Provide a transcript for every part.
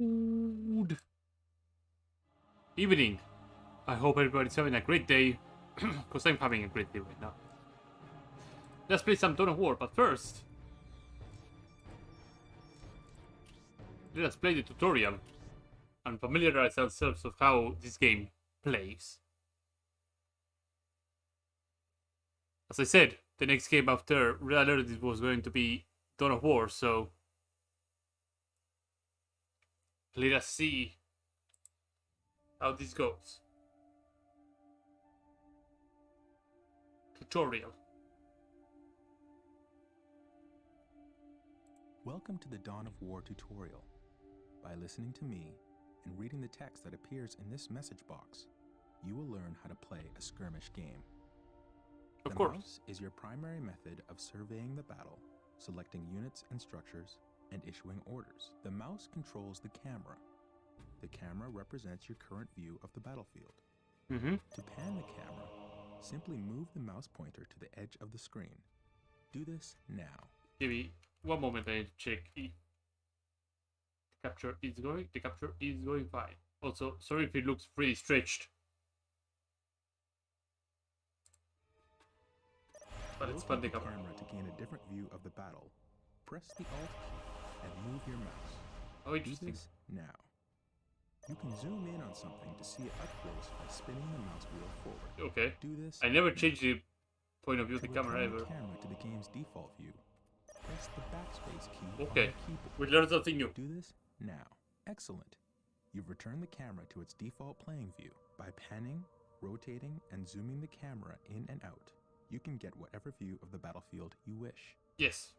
Good evening. I hope everybody's having a great day, because I'm having a great day right now. Let's play some Dawn of War, but first, let us play the tutorial and familiarize ourselves with how this game plays. As I said, the next game after Red Alert was going to be Dawn of War, so let us see how this goes. Tutorial. Welcome to the Dawn of War tutorial. By listening to me and reading the text that appears in this message box, you will learn how to play a skirmish game. Of course. Mouse is your primary method of surveying the battle, selecting units and structures, and issuing orders. The mouse controls the camera. The camera represents your current view of the battlefield. To pan the camera, simply move the mouse pointer to the edge of the screen. Do this now. Give me one moment, I need to check if the capture is going fine. Also, sorry if it looks pretty stretched. But it's fun to cover. Camera to gain a different view of the battle. Press the Alt key and move your mouse. Oh, Do interesting. this now. You can zoom in on something to see it up close by spinning the mouse wheel forward. Okay. Do this. I never now. changed the point of view of To the camera return ever. the camera to the game's default view, press the backspace key Okay. on the keyboard. We learned something new. Do this now. Excellent. You've returned the camera to its default playing view. By panning, rotating, and zooming the camera in and out, you can get whatever view of the battlefield you wish. Yes.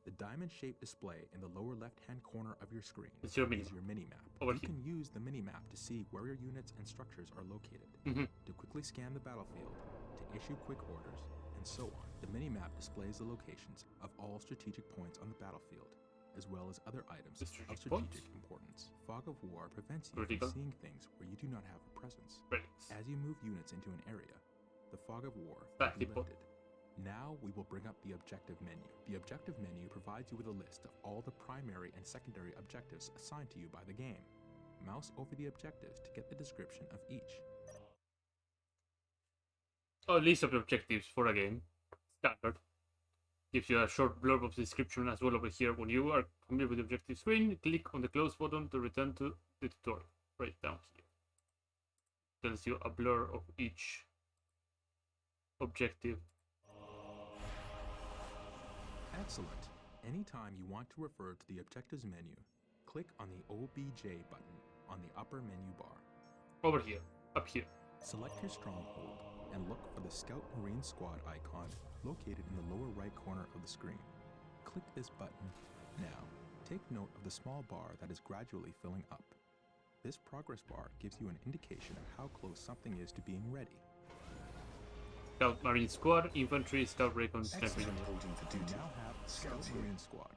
The diamond-shaped display in the lower left-hand corner of your screen It's your is your mini-map. Over You here. can use the mini-map to see where your units and structures are located, to quickly scan the battlefield, to issue quick orders, and so on. The mini-map displays the locations of all strategic points on the battlefield, as well as other items The of strategic strategic points? importance. Fog of War prevents you Critical. from seeing things where you do not have a presence. Relics. As you move units into an area, the Fog of War Back will be depot. lifted. Now we will bring up the objective menu. The objective menu provides you with a list of all the primary and secondary objectives assigned to you by the game. Mouse over the objectives to get the description of each. A list of objectives for a game. Standard. Gives you a short blurb of description as well over here. When you are familiar with the objective screen, click on the close button to return to the tutorial. Right down here. Tells you a blur of each objective. Excellent. Anytime you want to refer to the objectives menu, click on the OBJ button on the upper menu bar. Over here. Up here. Select your stronghold and look for the Scout Marine Squad icon located in the lower right corner of the screen. Click this button now. Take note of the small bar that is gradually filling up. This progress bar gives you an indication of how close something is to being ready. Scout Marine Squad, Infantry, Scout Recon, Sniper Excellent Unit. holding for You duty. now have Scouts Scout here. Marine Squad.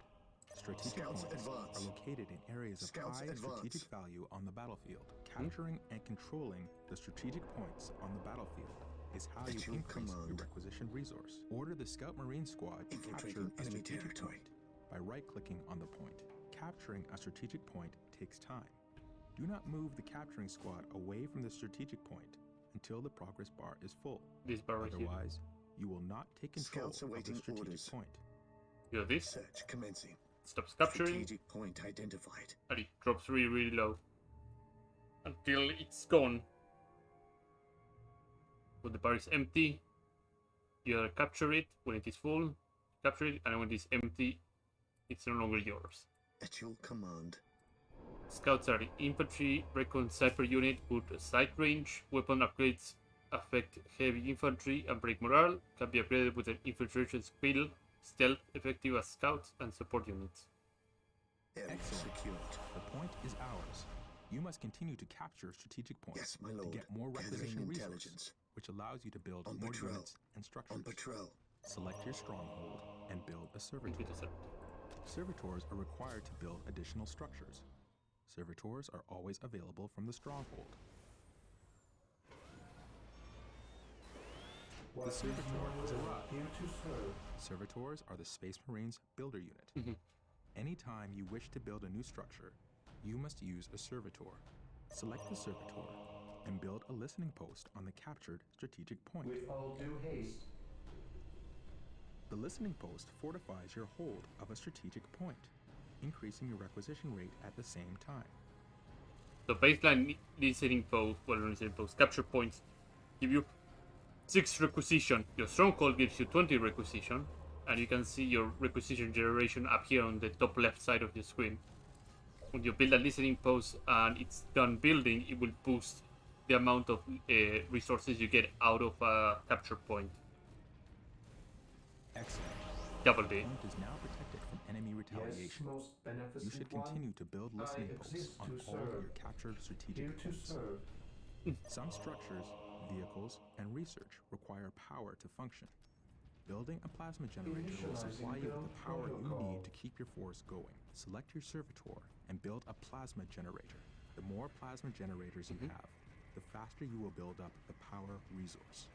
Strategic Scouts points advance. are located in areas of Scouts high advance. strategic value on the battlefield. Capturing and controlling the strategic points on the battlefield is how At you your increase your command. requisitioned resource. Order the Scout Marine Squad to capture Infiltrating a enemy strategic territory. point by right-clicking on the point. Capturing a strategic point takes time. Do not move the capturing squad away from the strategic point until the progress bar is full. This bar right here. Otherwise, you will not take control Scouts of the awaiting strategic orders. point. You have this. Search commencing. Stops capturing. Strategic point identified. And it drops really low. Until it's gone. When the bar is empty, you capture it. When it is full, capture it. And when it is empty, it's no longer yours. At your command. Scouts are infantry, recon, sniper unit, good sight range, weapon upgrades affect heavy infantry and break morale, can be upgraded with an infiltration skill, stealth, effective as scouts, and support units. Area Excellent. secured. The point is ours. You must continue to capture strategic points Yes, my to lord. get more Gathering requisition resource, intelligence. which allows you to build On more patrol. units and structures. On patrol. Select your stronghold and build a servitor. Into the set. Servitors are required to build additional structures. Servitors are always available from the stronghold. The Servitor has arrived. Servitors are the Space Marines builder unit. Anytime you wish to build a new structure, you must use a servitor. Select the servitor and build a listening post on the captured strategic point. With all due haste. The listening post fortifies your hold of a strategic point, increasing your requisition rate at the same time. So baseline listening post, capture points give you 6 requisition. Your stronghold gives you 20 requisition, and you can see your requisition generation up here on the top left side of the screen. When you build a listening post and it's done building, it will boost the amount of resources you get out of a capture point. Excellent. Double The D. point is now protected from enemy retaliation. Yes, most beneficent You should one. continue to build listening I posts exist on to all serve. your captured strategic Here to points. serve. Some structures, vehicles, and research require power to function. Building a plasma generator will supply you with the power you need to keep your force going. Select your servitor and build a plasma generator. The more plasma generators you have, the faster you will build up the power resource.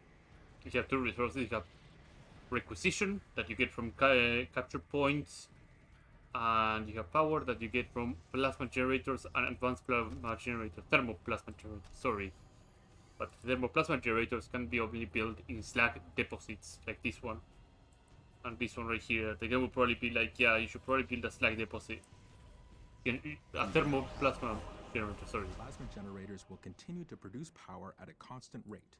You have 2 resources. You have requisition that you get from capture points, and you have power that you get from plasma generators and advanced plasma generators, thermoplasma generators, sorry. But thermoplasma generators can be only built in slag deposits, like this one. And this one right here. The game will probably be like, yeah, you should probably build a slag deposit. A thermoplasma generator, sorry. Plasma generators will continue to produce power at a constant rate.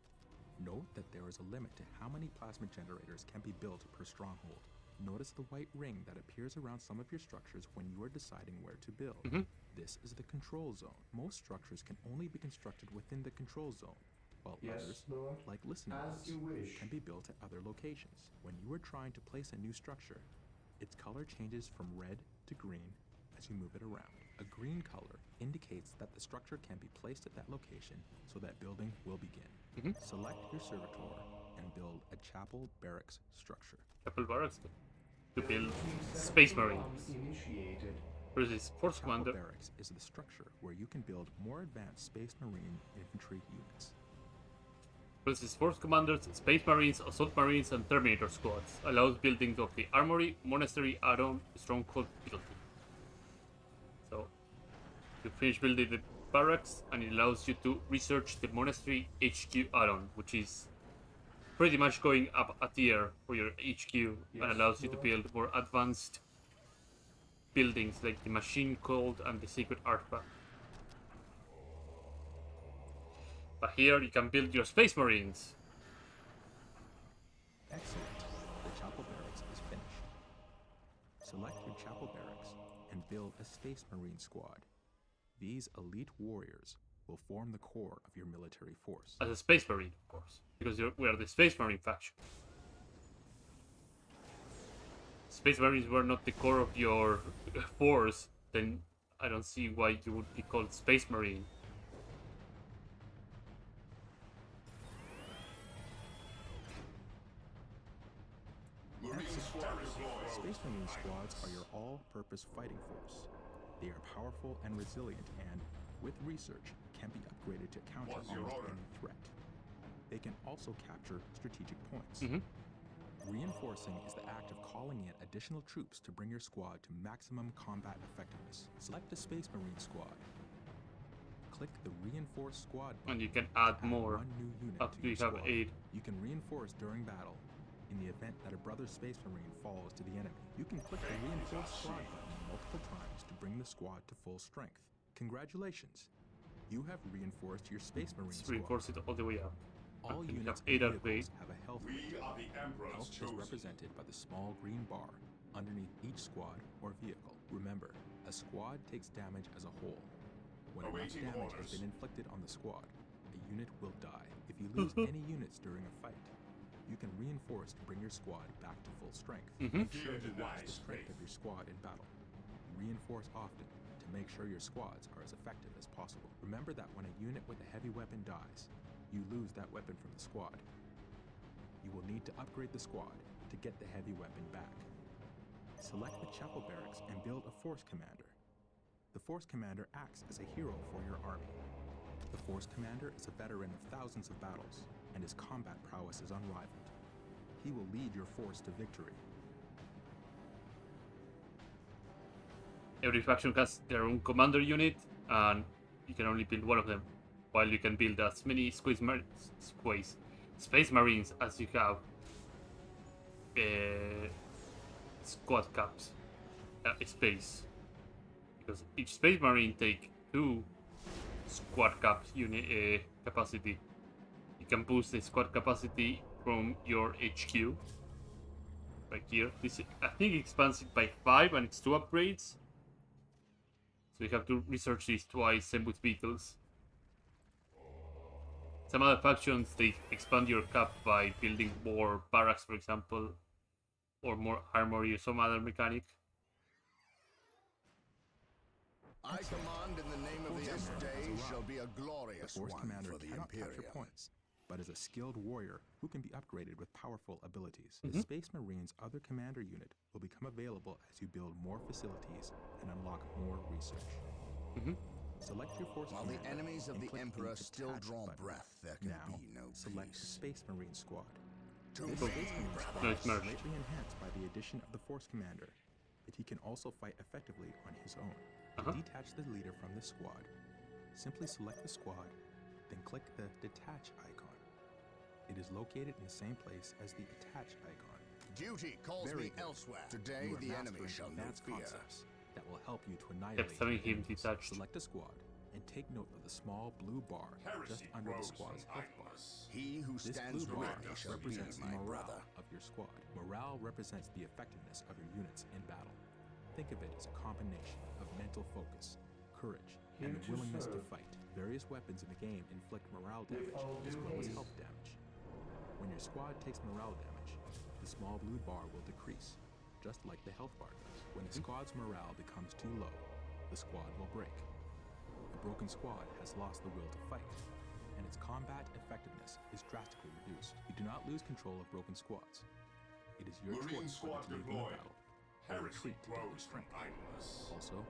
Note that there is a limit to how many plasma generators can be built per stronghold. Notice the white ring that appears around some of your structures when you are deciding where to build. This is the control zone. Most structures can only be constructed within the control zone, while Yes, others, Lord. like listening As posts, you wish. can be built at other locations. When you are trying to place a new structure, its color changes from red to green as you move it around. A green color indicates that the structure can be placed at that location, so that building will begin. Select your servitor and build a chapel barracks structure. Chapel barracks to build Space Marines. Initiated. Versus Force Chapel Commander. barracks is the structure where you can build more advanced Space Marine infantry units. Versus Force Commanders, Space Marines, Assault Marines, and Terminator squads. Allows building of the Armory, Monastery, add-on, Stronghold building. So, you finish building the barracks, and it allows you to research the Monastery HQ add-on, which is pretty much going up a tier for your HQ, and allows you to build more advanced buildings like the Machine Cult and the Secret Artifact. But here you can build your Space Marines. Excellent. The chapel barracks is finished. Select your chapel barracks and build a Space Marine squad. These elite warriors will form the core of your military force. As a Space Marine, of course, because we are the Space Marine faction. Space Marines were not the core of your force, then I don't see why you would be called Space Marine. Space Marine squads are your all-purpose fighting force. They are powerful and resilient and, with research, can be upgraded to counter almost any threat. They can also capture strategic points. Reinforcing is the act of calling in additional troops to bring your squad to maximum combat effectiveness. Select a Space Marine squad. Click the Reinforce Squad button. And you can add more one new unit after to your you have squad. 8. You can reinforce during battle. In the event that a brother Space Marine falls to the enemy, you can click the Reinforce Squad button multiple times to bring the squad to full strength. Congratulations! You have reinforced your Space Marine Let's squad. reinforce it all the way up. All And we units have 8 and out of 8. vehicles have a health rate. Health is represented by the small green bar underneath each squad or vehicle. Remember, a squad takes damage as a whole. When enough damage has been inflicted on the squad, a unit will die. If you lose any units during a fight, you can reinforce to bring your squad back to full strength. Make sure you watch the strength of your squad in battle. Reinforce often to make sure your squads are as effective as possible. Remember that when a unit with a heavy weapon dies, you lose that weapon from the squad. You will need to upgrade the squad to get the heavy weapon back. Select the chapel barracks and build a force commander. The force commander acts as a hero for your army. The force commander is a veteran of thousands of battles, and his combat prowess is unrivaled. He will lead your force to victory. Every faction has their own commander unit, and you can only build one of them, while you can build as many Space Marines as you have squad caps space. Because each Space Marine take 2 squad caps unit capacity. You can boost the squad capacity from your HQ. Right here. This I think it expands it by 5 and it's 2 upgrades. So you have to research this twice, same with vehicles. Some other factions, they expand your cap by building more barracks, for example, or more armory or some other mechanic. I command in the name of the Force Emperor. Commander Day has shall arrived. be a The glorious Force one Commander for the cannot capture Imperium. points, but is a skilled warrior who can be upgraded with powerful abilities. Mhm. The Space Marine's other commander unit will become available as you build more facilities and unlock more research. Mhm. Select your Force While the Commander enemies of and the click Emperor the still Detach draw button. breath, there can Now, be no select the peace. Space Marine Squad. To This me, Space Marine brother. Squad No, is it's merged. greatly enhanced by the addition of the Force Commander, but he can also fight effectively on his own. To Uh-huh. detach the leader from the squad, simply select the squad, then click the Detach icon. It is located in the same place as the Attach icon. Duty calls Very me good. elsewhere. Today, You are the enemy mastering shall know advanced fear. concepts that will help you to annihilate Kept having your him enemies. detached. Select a squad and take note of the small blue bar just under the squad's health bar. He who This stands blue bar with me shall be represents the my morale brother. of your squad. Morale represents the effectiveness of your units in battle. Think of it as a combination of mental focus, courage, and Here the to willingness to serve. fight. Various weapons in the game inflict morale With damage all as due well as haste. health damage. When your squad takes morale damage, the small blue bar will decrease, just like the health bar does. When the squad's morale becomes too low, the squad will break. A broken squad has lost the will to fight, and its combat effectiveness is drastically reduced. You do not lose control of broken squads. It is your Marine choice squad whether to leave in the deployed. battle or Heresy retreat to gain grows from strength. idleness. Also,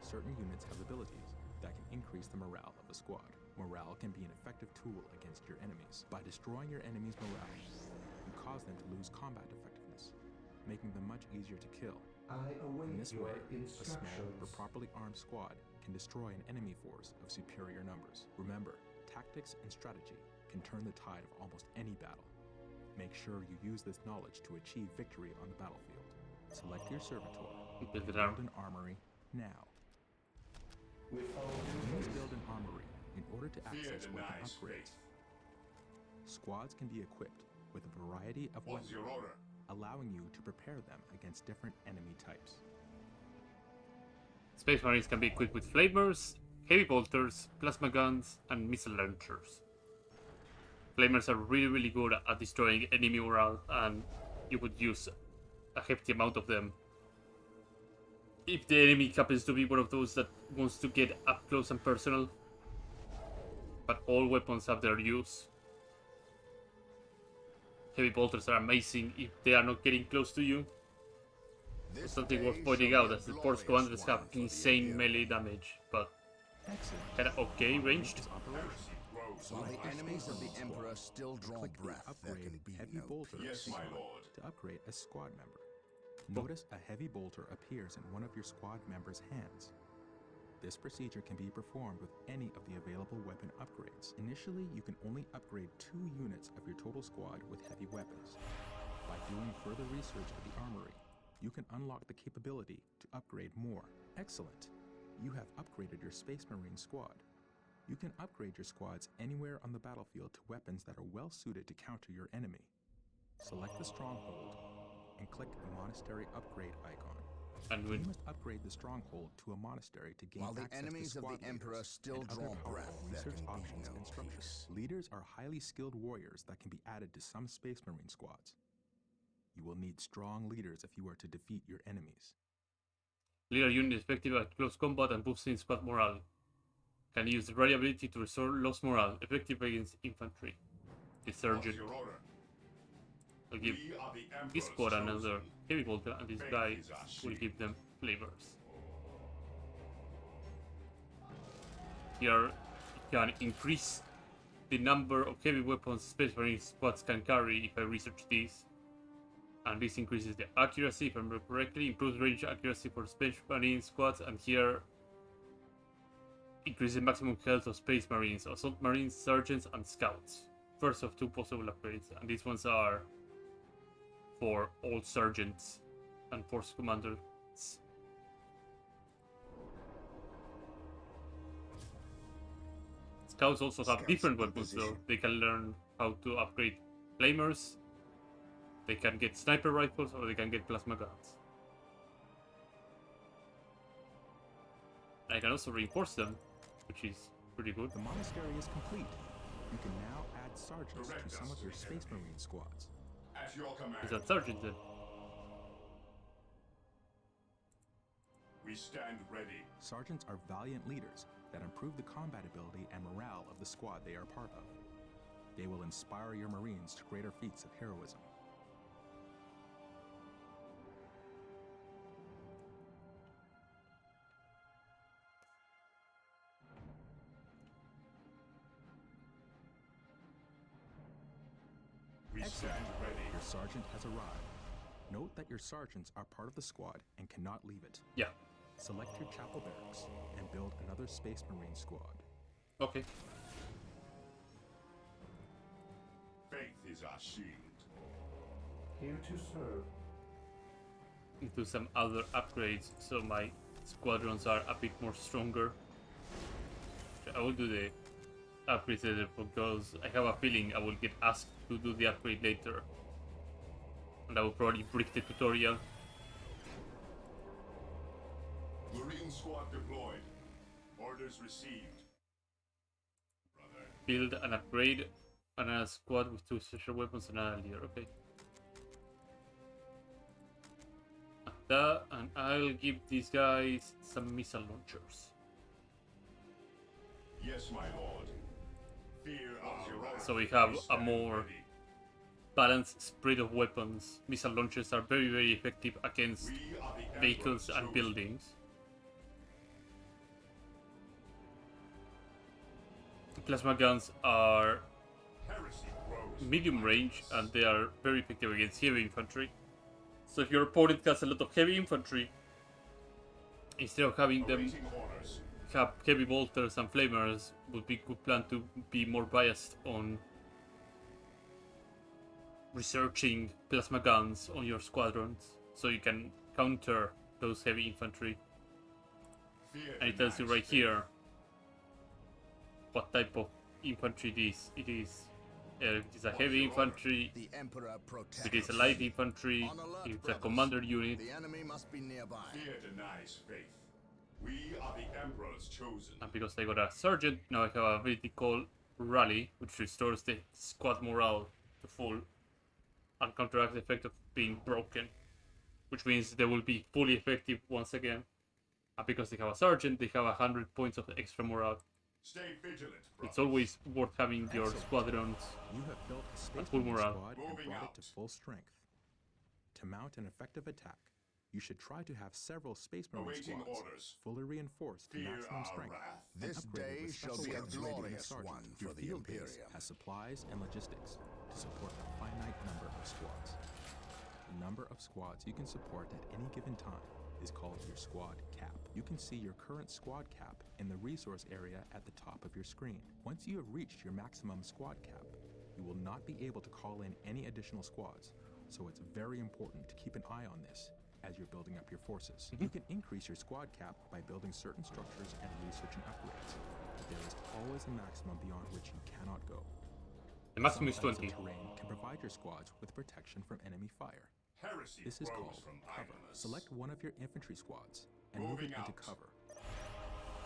certain units have abilities that can increase the morale of a squad. Morale can be an effective tool against your enemies. By destroying your enemy's morale, you cause them to lose combat effectiveness, making them much easier to kill. I await In this your way, a instructions. small but properly armed squad can destroy an enemy force of superior numbers. Remember, tactics and strategy can turn the tide of almost any battle. Make sure you use this knowledge to achieve victory on the battlefield. Select your servitor Build and an arm. build an armory now. With all due You must haste. build an armory in order to Fear access weapon denies upgrades. faith. Squads can be equipped with a variety of What's weapons, your order? allowing you to prepare them against different enemy types. Space Marines can be equipped with flamers, heavy bolters, plasma guns, and missile launchers. Flamers are really good at destroying enemy morale, and you would use a hefty amount of them. If the enemy happens to be one of those that wants to get up close and personal. But all weapons have their use. Heavy bolters are amazing if they are not getting close to you. This Something day worth pointing shall out be a is that Force glorious Commanders have one for the insane Imperium. melee damage, but Excellent. kinda okay ranged. Is operational. Heresy grows While from the enemies of the idleness. Emperor still draw Click the breath, there upgrade can be heavy no bolter Yes, peace. my icon lord. to upgrade a squad member. Notice a heavy bolter appears in one of your squad members' hands. This procedure can be performed with any of the available weapon upgrades. Initially, you can only upgrade 2 units of your total squad with heavy weapons. By doing further research of the armory, you can unlock the capability to upgrade more. Excellent! You have upgraded your Space Marine squad. You can upgrade your squads anywhere on the battlefield to weapons that are well suited to counter your enemy. Select the stronghold and click the monastery upgrade icon. And You with must upgrade the stronghold to a monastery to gain While the access enemies to of the squad Emperor leaders still and other draw powerful breath, there research can be options no and structures. peace. Leaders are highly skilled warriors that can be added to some Space Marine squads. You will need strong leaders if you are to defeat your enemies. leader unit is effective at close combat and boosting squad morale. Can use the rare ability to restore lost morale, effective against infantry. The What's sergeant. your order? I'll give We are the this Emperor's squad another chosen. heavy bolter, and this Faith guy is our will shield. give them flavors. Here, you can increase the number of heavy weapons Space Marine squads can carry if I research this. And this increases the accuracy, if I remember correctly, improves range accuracy for Space Marine squads, and here increases maximum health of Space Marines, Assault Marines, Sergeants, and Scouts. First of 2 possible upgrades, and these ones are for all Sergeants and Force Commanders. Scouts also have Scouts different in weapons, though. position. They can learn how to upgrade flamers, they can get sniper rifles, or they can get plasma guns. I can also reinforce them, which is pretty good. The monastery is complete. You can now add sergeants to some of your Space Marine squads. At your command. Is that sergeant then? We stand ready. Sergeants are valiant leaders that improve the combat ability and morale of the squad they are part of. They will inspire your Marines to greater feats of heroism. We stand ready. Your sergeant has arrived. Note that your sergeants are part of the squad and cannot leave it. Yeah. Select your chapel barracks and build another Space Marine squad. Okay. Faith is our shield. Here to serve. Do some other upgrades so my squadrons are a bit more stronger. I will do the upgrades later because I have a feeling I will get asked to do the upgrade later. And I will probably break the tutorial. Marine squad deployed. Orders received. Brother. Build and upgrade another squad with 2 special weapons and another leader. Okay. And I'll give these guys some missile launchers. Yes, my lord. Fear our wrath. So we have We a stand more ready. balanced spread of weapons. Missile launchers are very, very effective against We are the vehicles Emperor's and chosen. buildings. Plasma guns are Heresy grows. medium range and they are very effective against heavy infantry. So if your opponent has a lot of heavy infantry, instead of having them Awaiting orders. have heavy bolters and flamers, would be good plan to be more biased on researching plasma guns on your squadrons, so you can counter those heavy infantry. Fear And it tells you denies right faith. here what type of infantry it is. It is a heavy infantry, The Emperor protects. it is a light infantry, On alert, it's a brothers. commander unit, The enemy must be nearby. Fear denies faith. We are the Emperor's chosen. and because I got a sergeant, now I have a ability called Rally, which restores the squad morale to full and counteracts the effect of being broken, which means they will be fully effective once again. And because they have a sergeant, they have 100 points of extra morale. Stay vigilant, brothers. It's always worth having your Excellent. squadrons. You have built a Space full Marine morale. squad and Moving brought out. it to full strength. To mount an effective attack, you should try to have several Space Marine Awaiting squads orders. fully reinforced to Fear maximum our strength. wrath. and This upgraded day with shall special be a weapons ready to glorious sergeant. one Your for the field base Imperium. has supplies and logistics to support a finite number of squads. The number of squads you can support at any given time is called your squad cap. You can see your current squad cap in the resource area at the top of your screen. Once you have reached your maximum squad cap, you will not be able to call in any additional squads, so it's very important to keep an eye on this as you're building up your forces. You can increase your squad cap by building certain structures and researching upgrades, but there is always a maximum beyond which you cannot go. The maximum is Some types 20. of terrain can provide your squads with protection from enemy fire. Heresy This is grows called from cover. idleness. Select one of your infantry squads and move it Moving into out. cover.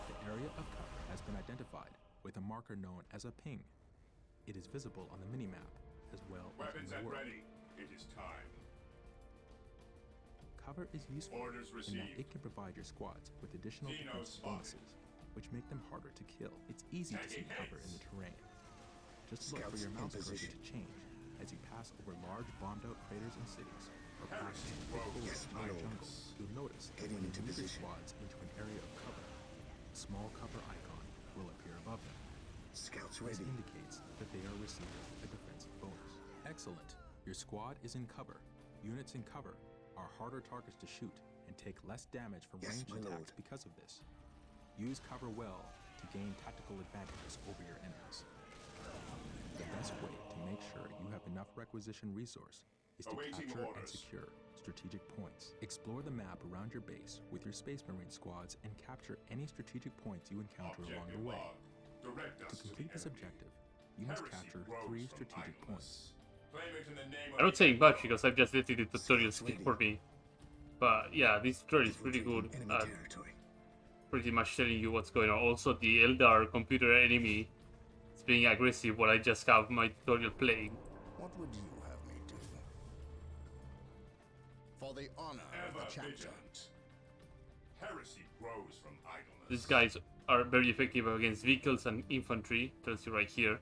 The area of cover has been identified with a marker known as a ping. It is visible on the minimap as well as in Weapons the at world. ready. It is time. Cover is useful Orders in that received. it can provide your squads with additional Dino defense spotted. bonuses, which make them harder to kill. It's easy to see Taking cover in hits. the terrain. Just look for Scouts your in mouse cursor position. to change as you pass over large bombed-out craters and cities, or pass Heresy through grows. bullets Yes, in my the lord. jungle. You'll notice that Heading when you into move your position. squads into an area of cover, a small cover icon will appear above them. Scouts This ready. indicates that they are receiving a defensive bonus. Excellent. Your squad is in cover. Units in cover are harder targets to shoot and take less damage from Yes, ranged my attacks lord. because of this. Use cover well to gain tactical advantages over your enemies. The best way to make sure you have enough requisition resource is to Awaiting capture and orders. secure strategic points. Explore the map around your base with your Space Marine squads and capture any strategic points you encounter along Objective the way. log. Direct us To to the complete this enemy. objective, you must Heresy capture grows 3 from strategic points. idleness. Claim it in the name of I'm not the saying much Emperor. because I've just let the tutorial speak for me. But yeah, this tutorial is pretty good Infiltrating enemy at territory. pretty much telling you what's going on. Also, the Eldar computer enemy is being aggressive while I just have my tutorial playing. What would you have me do? For the honor of Ever the chapter. vigilant. Heresy grows from idleness. These guys are very effective against vehicles and infantry, tells you right here.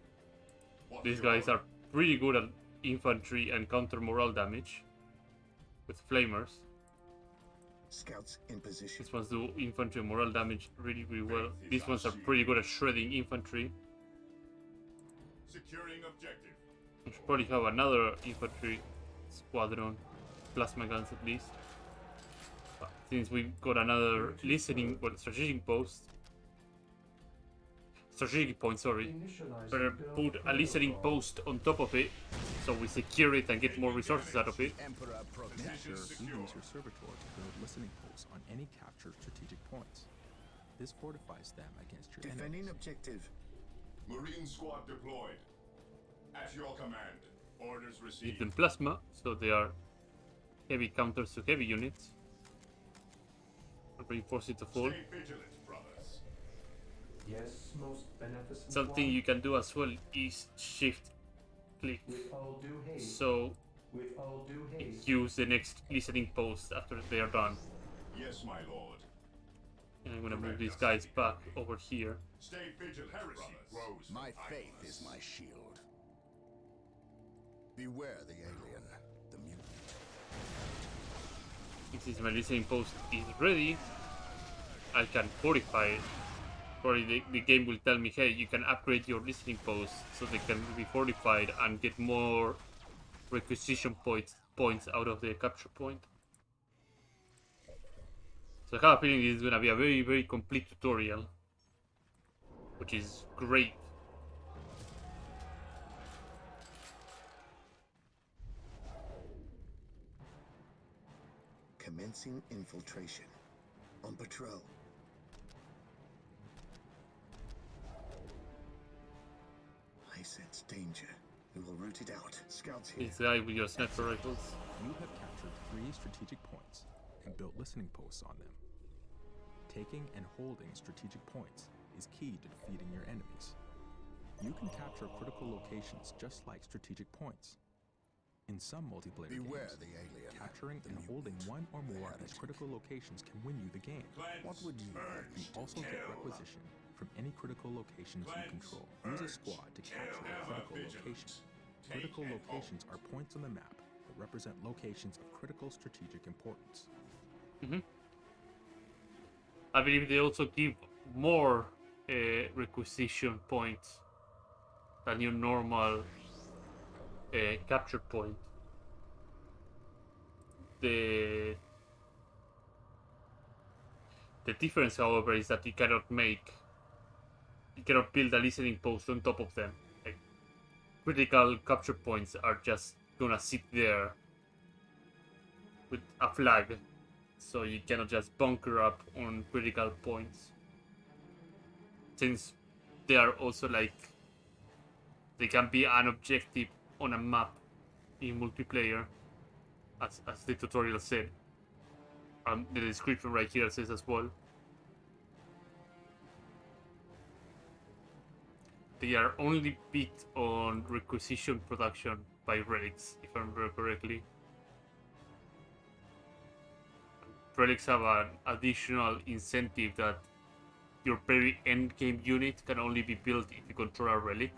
What's These your guys order? are pretty good at infantry and counter morale damage with flamers. Scouts in position. These ones do infantry and morale damage really, really well. These ones are pretty good at shredding infantry. Securing objective. We should probably have another infantry squadron, plasma guns at least. But since we've got another listening, well, strategic post, strategic point, sorry, Initializing better build put a listening protocol. post on top of it, so we secure it and get more resources out of it. Emperor Make protect. sure Position you use secure. your servitor to build listening posts on any captured strategic points. This fortifies them against your Defending enemies. objective. Marine squad deployed. At your command. Orders Give received. them plasma, so they are heavy counters to heavy units. Reinforce it to full. Stay vigilant, brothers. Yes, most beneficent Something one. you can do as well is shift click. With all due haste. So With all due haste. use the next listening post after they are done. Yes, my lord. And I'm gonna move these guys back over here. Stay vigilant, Heresy grows from My faith idleness. is my shield. Beware the alien, the mutant. Since my listening post is ready, I can fortify it. Probably the game will tell me, hey, you can upgrade your listening posts so they can be fortified and get more requisition points out of the capture point. So I have a feeling this is gonna be a very, very complete tutorial, which is great. Commencing infiltration. On patrol. I sense danger. We will root it out. Scouts here. This guy with your sniper rifles. You have captured 3 strategic points and built listening posts on them. Taking and holding strategic points is key to defeating your enemies. You can capture critical locations just like strategic points. In some multiplayer Beware games, the alien. capturing the and holding mutant, one or the more of these heretic. critical locations can win you the game. Cleanse, What would you purge, You also get kill. requisition from any critical locations you Cleanse, control. Use a purge, squad to kill. capture a Ever critical vigilant. location. Take Critical and locations hold. are points on the map that represent locations of critical strategic importance. I believe they also give more requisition points than your normal capture point. The difference, however, is that you cannot build a listening post on top of them. Like, critical capture points are just gonna sit there with a flag, so you cannot just bunker up on critical points. Since they are also like, they can be an objective on a map in multiplayer, as the tutorial said. The description right here says as well. They are only beat on requisition production by relics, if I remember correctly. Relics have an additional incentive that your very end game unit can only be built if you control a relic.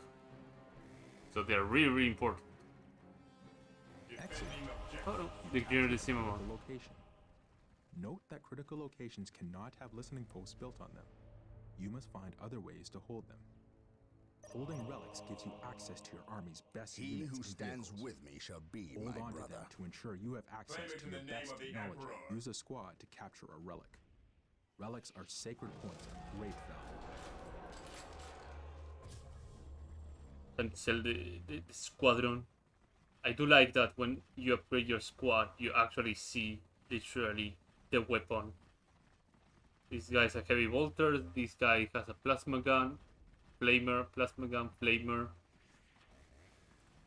So they're really, really important. Defending objective. Oh no, they cleared the same amount. Critical location. Note that critical locations cannot have listening posts built on them. You must find other ways to hold them. Holding relics gives you access to your army's best He units who and stands vehicles. with me shall be Hold my on to brother. them to ensure you have access Claim it to in your the name best of the technology. Emperor. Use a squad to capture a relic. Relics are sacred points of great value. And sell the squadron. I do like that when you upgrade your squad, you actually see literally the weapon. This guy's a heavy bolter. This guy has a plasma gun, flamer, plasma gun, flamer.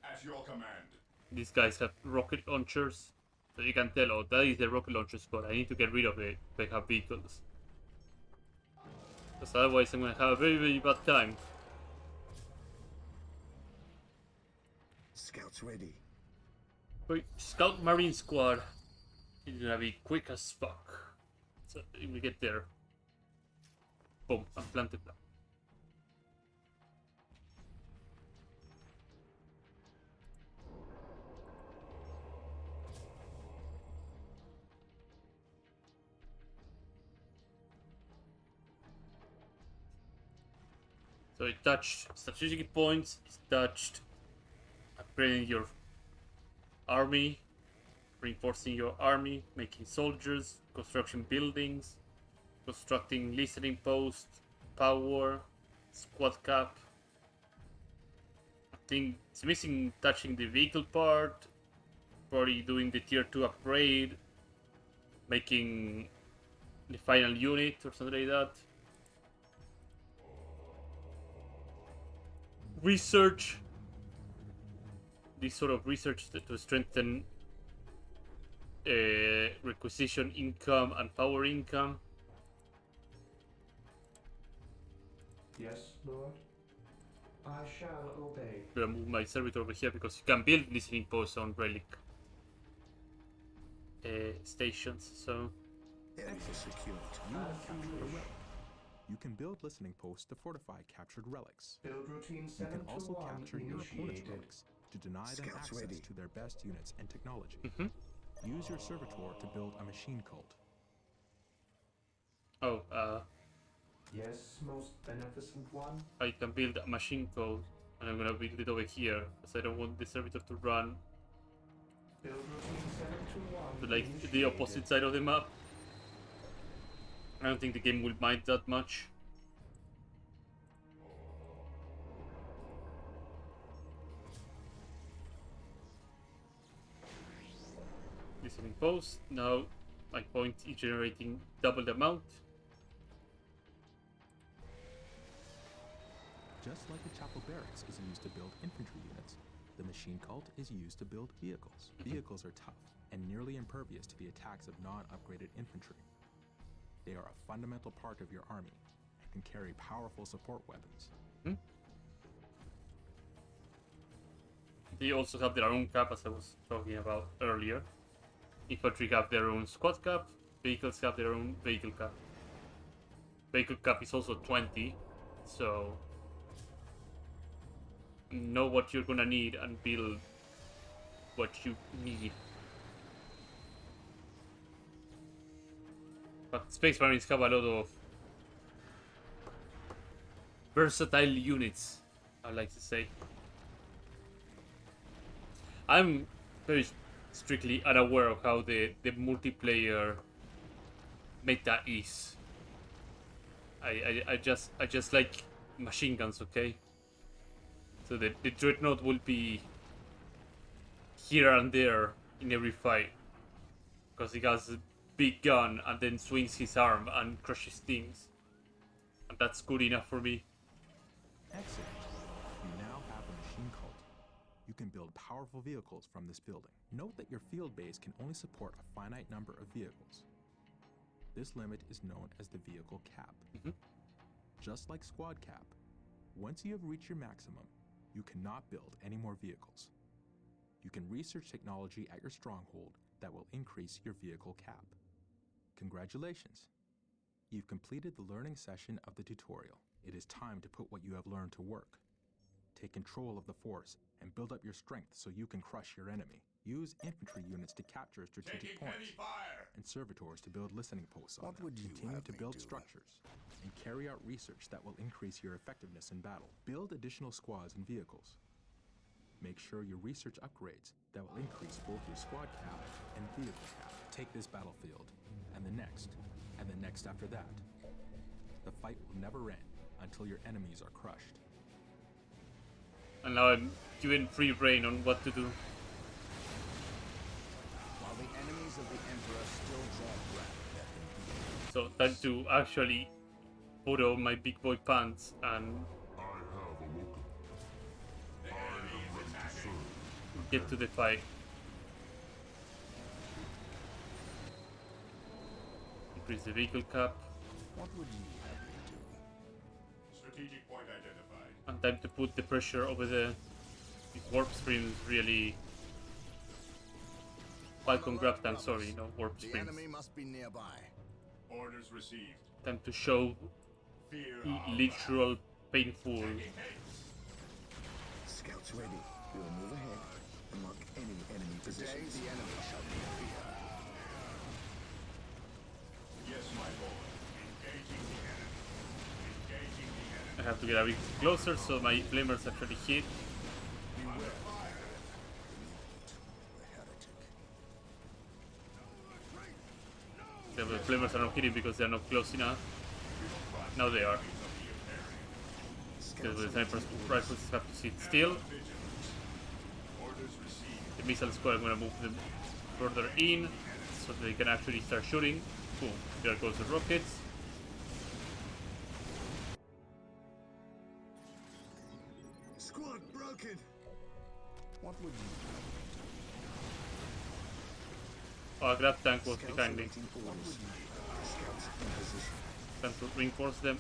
At your command. These guys have rocket launchers. So you can tell, oh, that is the rocket launcher squad. I need to get rid of it if I have vehicles. Because otherwise I'm going to have a very, very bad time. Scouts ready. Wait, Scout Marine Squad is going to be quick as fuck. So we get there. Boom, I'm planted now. So it touched strategic points, it touched upgrading your army, reinforcing your army, making soldiers, construction buildings, constructing listening posts, power, squad cap. I think it's missing touching the vehicle part, probably doing the tier 2 upgrade, making the final unit or something like that. Research. This sort of research to strengthen requisition income and power income. Yes, Lord. I shall obey. I'm gonna move my servitor over here because you can build listening posts on relic stations. So Areas secured. You have captured a relic. You can build listening posts to fortify captured relics. Build routine You 7 can to also 1 capture your opponent's initiated. relics to deny them Scouts access ready. to their best units and technology. Mhm. Use your servitor to build a machine cult. Yes, most beneficent one. I can build a machine code, and I'm gonna build it over here because I don't want the servitor to run Build routine 7 to 1 to like initiated. the opposite side of the map. I don't think the game will mind that much. Listening post. Now my point is generating double the amount. Just like a chapel barracks is used to build infantry units, the machine cult is used to build vehicles. Vehicles are tough and nearly impervious to the attacks of non-upgraded infantry. They are a fundamental part of your army and can carry powerful support weapons. They also have their own cap, as I was talking about earlier. Infantry have their own squad cap, vehicles have their own vehicle cap. Vehicle cap is also 20, so know what you're gonna need and build what you need. But Space Marines have a lot of versatile units, I like to say. I'm very strictly unaware of how the multiplayer meta is. I just like machine guns, okay? So the Dreadnought will be here and there in every fight. Because he has a big gun and then swings his arm and crushes things. And that's good enough for me. Excellent. You now have a machine cult. You can build powerful vehicles from this building. Note that your field base can only support a finite number of vehicles. This limit is known as the vehicle cap. Just like squad cap, once you have reached your maximum, you cannot build any more vehicles. You can research technology at your stronghold that will increase your vehicle cap. Congratulations! You've completed the learning session of the tutorial. It is time to put what you have learned to work. Take control of the force and build up your strength so you can crush your enemy. Use infantry units to capture strategic Taking heavy points. fire. and servitors to build listening posts on What them. would you Continue have to me build do? structures and carry out research that will increase your effectiveness in battle. Build additional squads and vehicles. Make sure your research upgrades that will increase both your squad cap and vehicle cap. Take this battlefield, and the next after that. The fight will never end until your enemies are crushed. And now I'm given free reign on what to do. While the enemies of the Emperor still draw breath, let them be. So time to actually put on my big boy pants and get to the fight. Increase the vehicle cap. What would you have me do? Strategic point identified. And time to put the pressure over the these warp streams really. Falcon grab tank, sorry, no warp The streams. enemy must be nearby. Orders received. Time to show Fear our literal painful. Scouts ready. We will move ahead and mark any enemy Today positions. the enemy shall be feared. Yes, my lord. Engaging the enemy. Engaging the enemy. I have to get a bit closer so my flamers actually hit. The heretic. The flamers are not hitting because they're not close enough. Now they are. Because the snipers rifles have to sit still. Orders received. The missile squad, I'm gonna move them further in so they can actually start shooting. Boom, there goes the rockets. Squad broken. What would you have me do? Oh, a grab tank was Scouts behind me. awaiting orders. Scouts in position. Time to reinforce them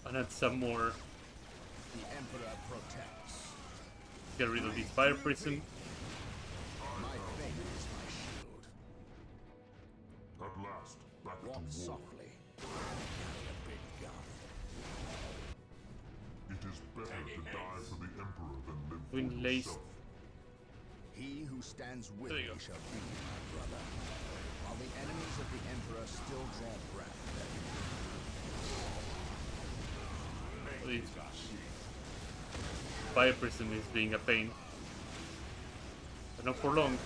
and add some more. The Emperor protects. Get rid of this fire prison. My faith is my shield. At last, back Walk to war. softly. Carry a big gun. It is better to die for the Emperor than live for Twin lace. yourself. He who stands with There me you go. shall be my brother. While the enemies of the Emperor still draw breath, let them be. This fire prison is being a pain. But not for long.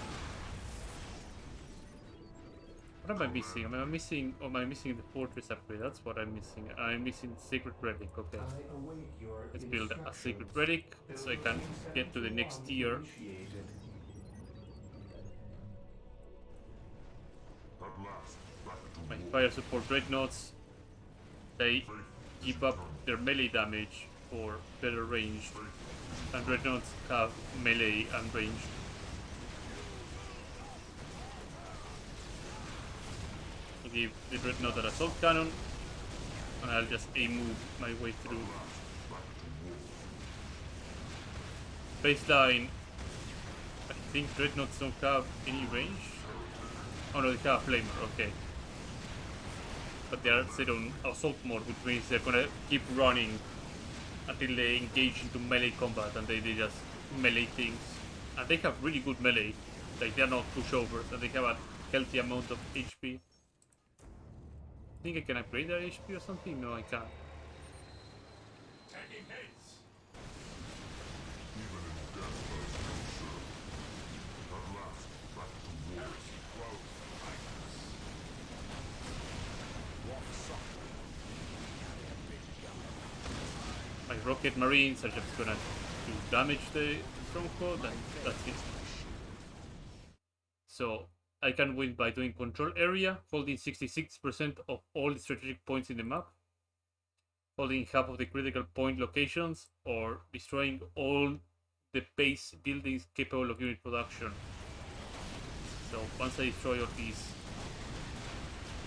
What am I missing? Am I missing the fortress upgrade? That's what I'm missing. I'm missing Sacred Relic, okay. I await your Let's build a Sacred instructions. Relic so I can get to the next tier. Initiated. At last, back to My war. fire support dreadnoughts, they keep up their melee damage for better range. And dreadnoughts have melee and ranged. I'll give the dreadnought an assault cannon, and I'll just move my way through. Baseline, I think dreadnoughts don't have any range. Oh no, they have a flamer, okay. But they are set on assault mode, which means they're gonna keep running until they engage into melee combat and they just melee things. And they have really good melee, like they're not pushovers and they have a healthy amount of HP. I think I can upgrade their HP or something? No, I can't. Taking hits. Even in death, those who serve. At last, back to war. Walk softly. Carry a big gun. My rocket marines are just gonna do damage to the stronghold and that's it. So I can win by doing control area, holding 66% of all the strategic points in the map, holding half of the critical point locations, or destroying all the base buildings capable of unit production. So once I destroy all these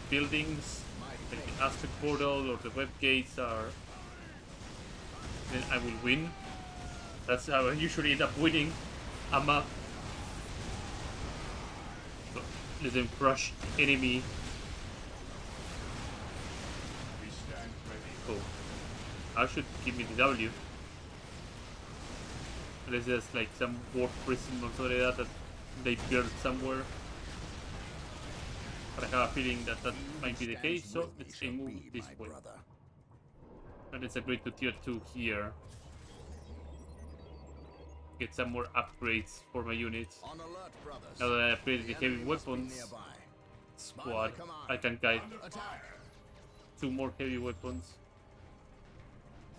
buildings, like the aspect portal or the web gates are, then I will win. That's how I usually end up winning a map. So let them crush enemy. We stand ready. Cool. I should give me the W. Unless there's like some warp prison or something like that they built somewhere. But I have a feeling that that might be the Stands case, so with me let's shall move be this my way. brother. And let's upgrade to tier 2 here. Get some more upgrades for my units. On alert, brothers. Now that I upgraded the heavy enemy must be weapons nearby. squad, By my command. I can guide Attack! 2 more heavy weapons.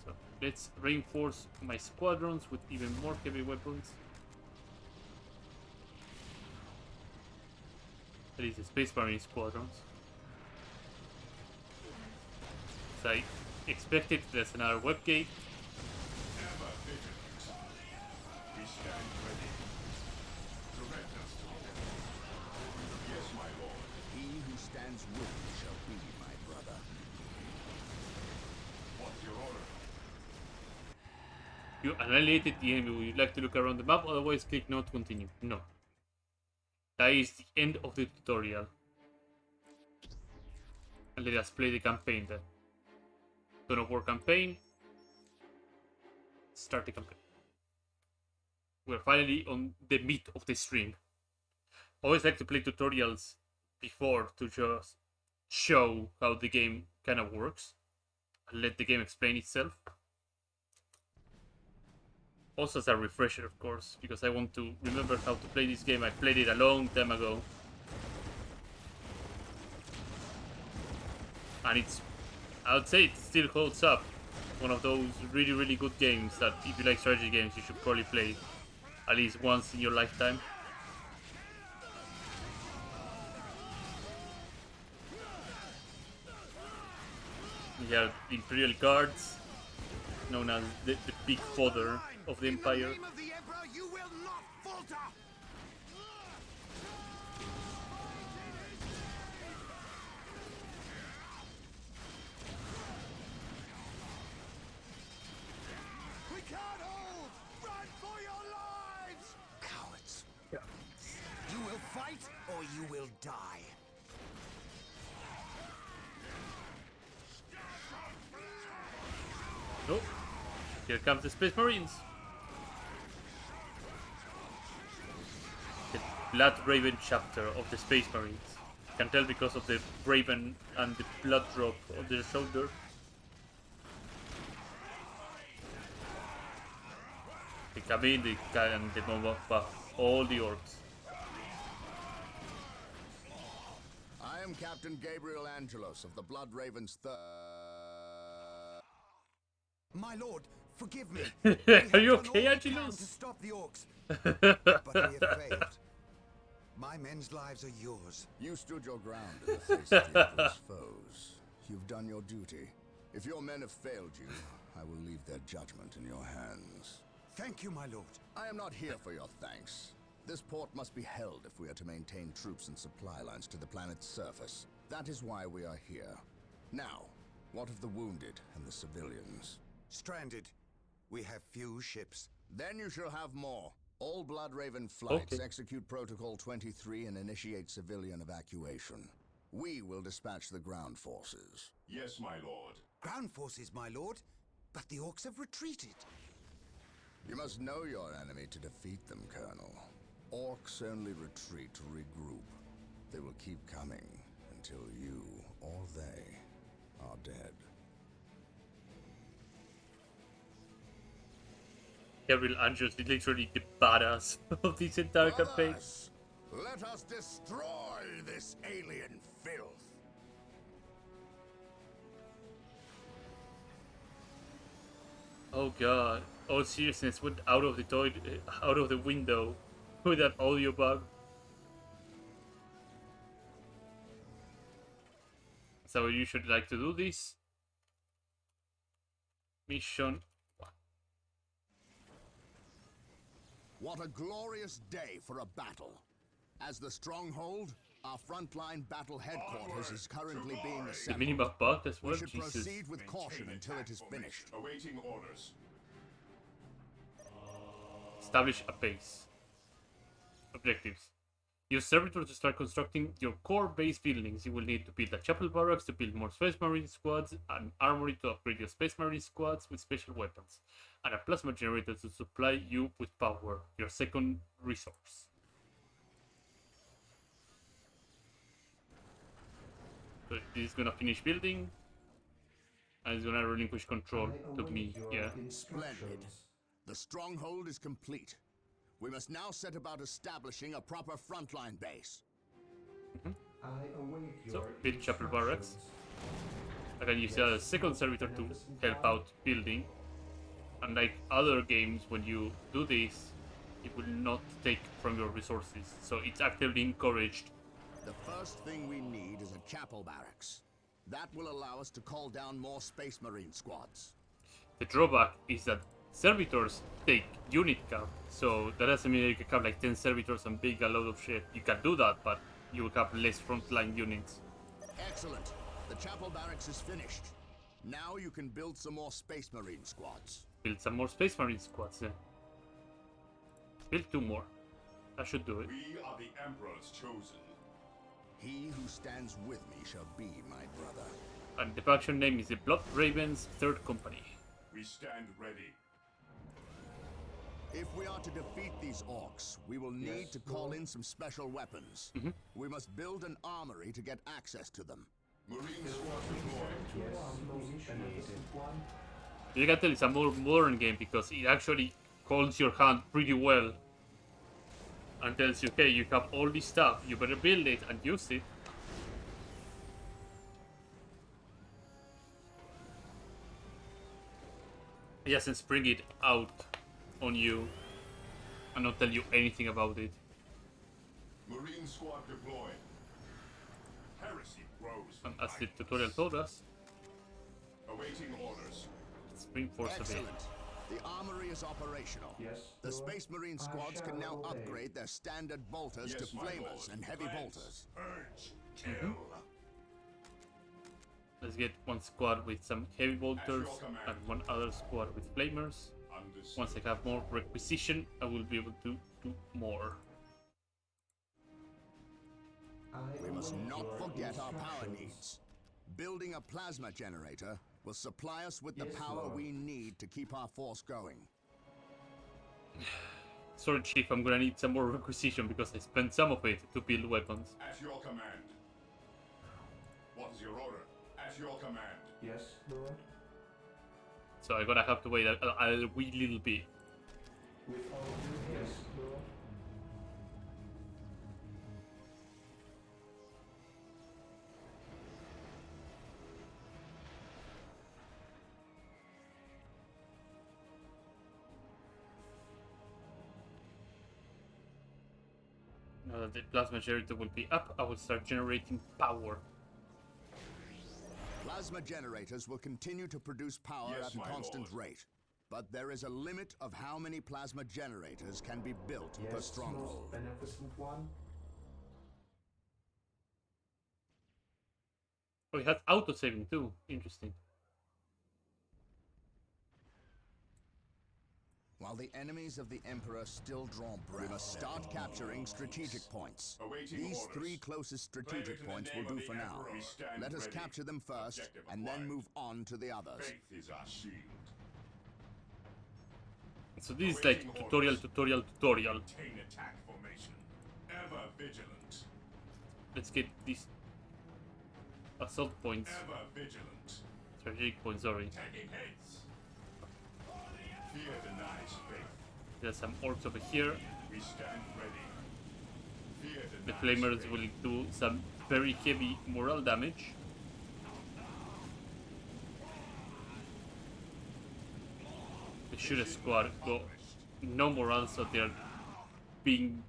So let's reinforce my squadrons with even more heavy weapons. That is the Space Marine squadrons. So I expected there's another web gate. Never vigilant. We stand ready. Direct us to them. Yes, my lord. He who stands with me shall be my brother. What's your order? You annihilated the enemy. Would you like to look around the map? Otherwise, click no to continue. No. That is the end of the tutorial. And let us play the campaign then. Dawn of War campaign. Start the campaign. We're finally on the meat of the stream. I always like to play tutorials before to just show how the game kind of works. And let the game explain itself. Also as a refresher, of course, because I want to remember how to play this game. I played it a long time ago. And I would say it still holds up. One of those really, really good games that if you like strategy games, you should probably play at least once in your lifetime. We have the Imperial Guards, known as the big fodder of the Empire. In the name of the Emperor, you will not falter! We can't hold! Run for your lives! Cowards. Yeah. You will fight or you will die. Oh, here comes the Space Marines. The Blood Raven chapter of the Space Marines. You can tell because of the raven and the blood drop on their shoulder. They come in, they can they bomb up all the orcs. I am Captain Gabriel Angelos of the Blood Ravens My lord, forgive me. Are you okay, Angelos? To stop the orcs, but we have failed. My men's lives are yours. You stood your ground in the face of the Emperor's foes. You've done your duty. If your men have failed you, I will leave their judgment in your hands. Thank you, my lord. I am not here for your thanks. This port must be held if we are to maintain troops and supply lines to the planet's surface. That is why we are here. Now, what of the wounded and the civilians? Stranded. We have few ships. Then you shall have more. All Blood Raven flights Okay. execute Protocol 23 and initiate civilian evacuation. We will dispatch the ground forces. Yes, my lord. Ground forces, my lord. But the orcs have retreated. You must know your enemy to defeat them, Colonel. Orcs only retreat to regroup. They will keep coming until you or they are dead. Gabriel Angelos is literally the badass of this entire campaign. Brothers, let us destroy this alien filth. Oh god. All seriousness went out of the toilet, out of the window with that audio bug. So you should like to do this. Mission 1. What a glorious day for a battle. As the stronghold, our frontline battle headquarters is currently being The assembled. minimap bugged as well, We should Jesus. proceed with Maintain caution until attack it is formation. finished. Awaiting orders. Establish a base. Objectives. Use servitor to start constructing your core base buildings. You will need to build a chapel barracks to build more Space Marine squads, an armory to upgrade your Space Marine squads with special weapons, and a plasma generator to supply you with power, your second resource. So this is gonna finish building, and it's gonna relinquish control I to await me. your Yeah. Splendid. The stronghold is complete. We must now set about establishing a proper frontline base. I await your So build chapel barracks. instructions. I can use the second servitor to help out building. Unlike other games, when you do this, it will not take from your resources. So it's actively encouraged. The first thing we need is a chapel barracks. That will allow us to call down more Space Marine squads. The drawback is that servitors take unit count. So that doesn't mean you can have like 10 servitors and build a load of shit. You can do that, but you will have less frontline units. Excellent. The chapel barracks is finished. Now you can build some more Space Marine squads. Build some more Space Marine squads. Yeah. Build 2 more. That should do it. We are the Emperor's chosen. He who stands with me shall be my brother. And the faction name is the Blood Ravens 3rd Company. We stand ready. If we are to defeat these orcs, we will need to call in some special weapons. We must build an armory to get access to them. Marine squad deployed. Yes, initiated. One. You can tell it's a more modern game because it actually holds your hand pretty well and tells you, okay, you have all this stuff, you better build it and use it. It doesn't spring it out on you and not tell you anything about it. Marine squad deployed. Heresy grows. And as the tutorial told us, Awaiting orders. Spring Force of it. Excellent. The armory is operational. Yes, The Lord. Space Marine I squads can shall now obey. upgrade their standard bolters Yes, to my flamers lord. and heavy Cleanse, bolters. Purge. Kill. Let's get one squad with some heavy bolters your command. and one other squad with flamers. Understood. Once I have more requisition, I will be able to do more. I We must await not your forget our power instructions. needs. Building a plasma generator will supply us with the Yes, power Lord. we need to keep our force going. Sorry, Chief, I'm gonna need some more requisition because I spent some of it to build weapons. At your command. What is your order? At your command. Yes, Lord. So I'm gonna have to wait a wee little bit. With all due haste, Lord. Now that the plasma generator will be up, I will start generating power. Plasma generators will continue to produce power Yes, at a my constant lord. rate. But there is a limit of how many plasma generators can be built per Yes, most stronghold. beneficent one. Oh, it has auto saving too. Interesting. While the enemies of the Emperor still draw breath, we must start capturing strategic points. Awaiting These orders. 3 closest Claim it strategic in the points name will of do the for now. Emperor. We stand Let us ready. capture them first, Objective and then acquired. move on to the others. Faith is our shield. So this is like Awaiting tutorial, orders. tutorial. Maintain attack formation. Ever vigilant. Let's get these assault points, Ever vigilant. strategic points, sorry. Taking hits. Fear denies faith. There's some orcs over here. We stand ready. Fear The denies flamers faith. will do some very heavy morale damage. The shooter squad go no morale, so they're being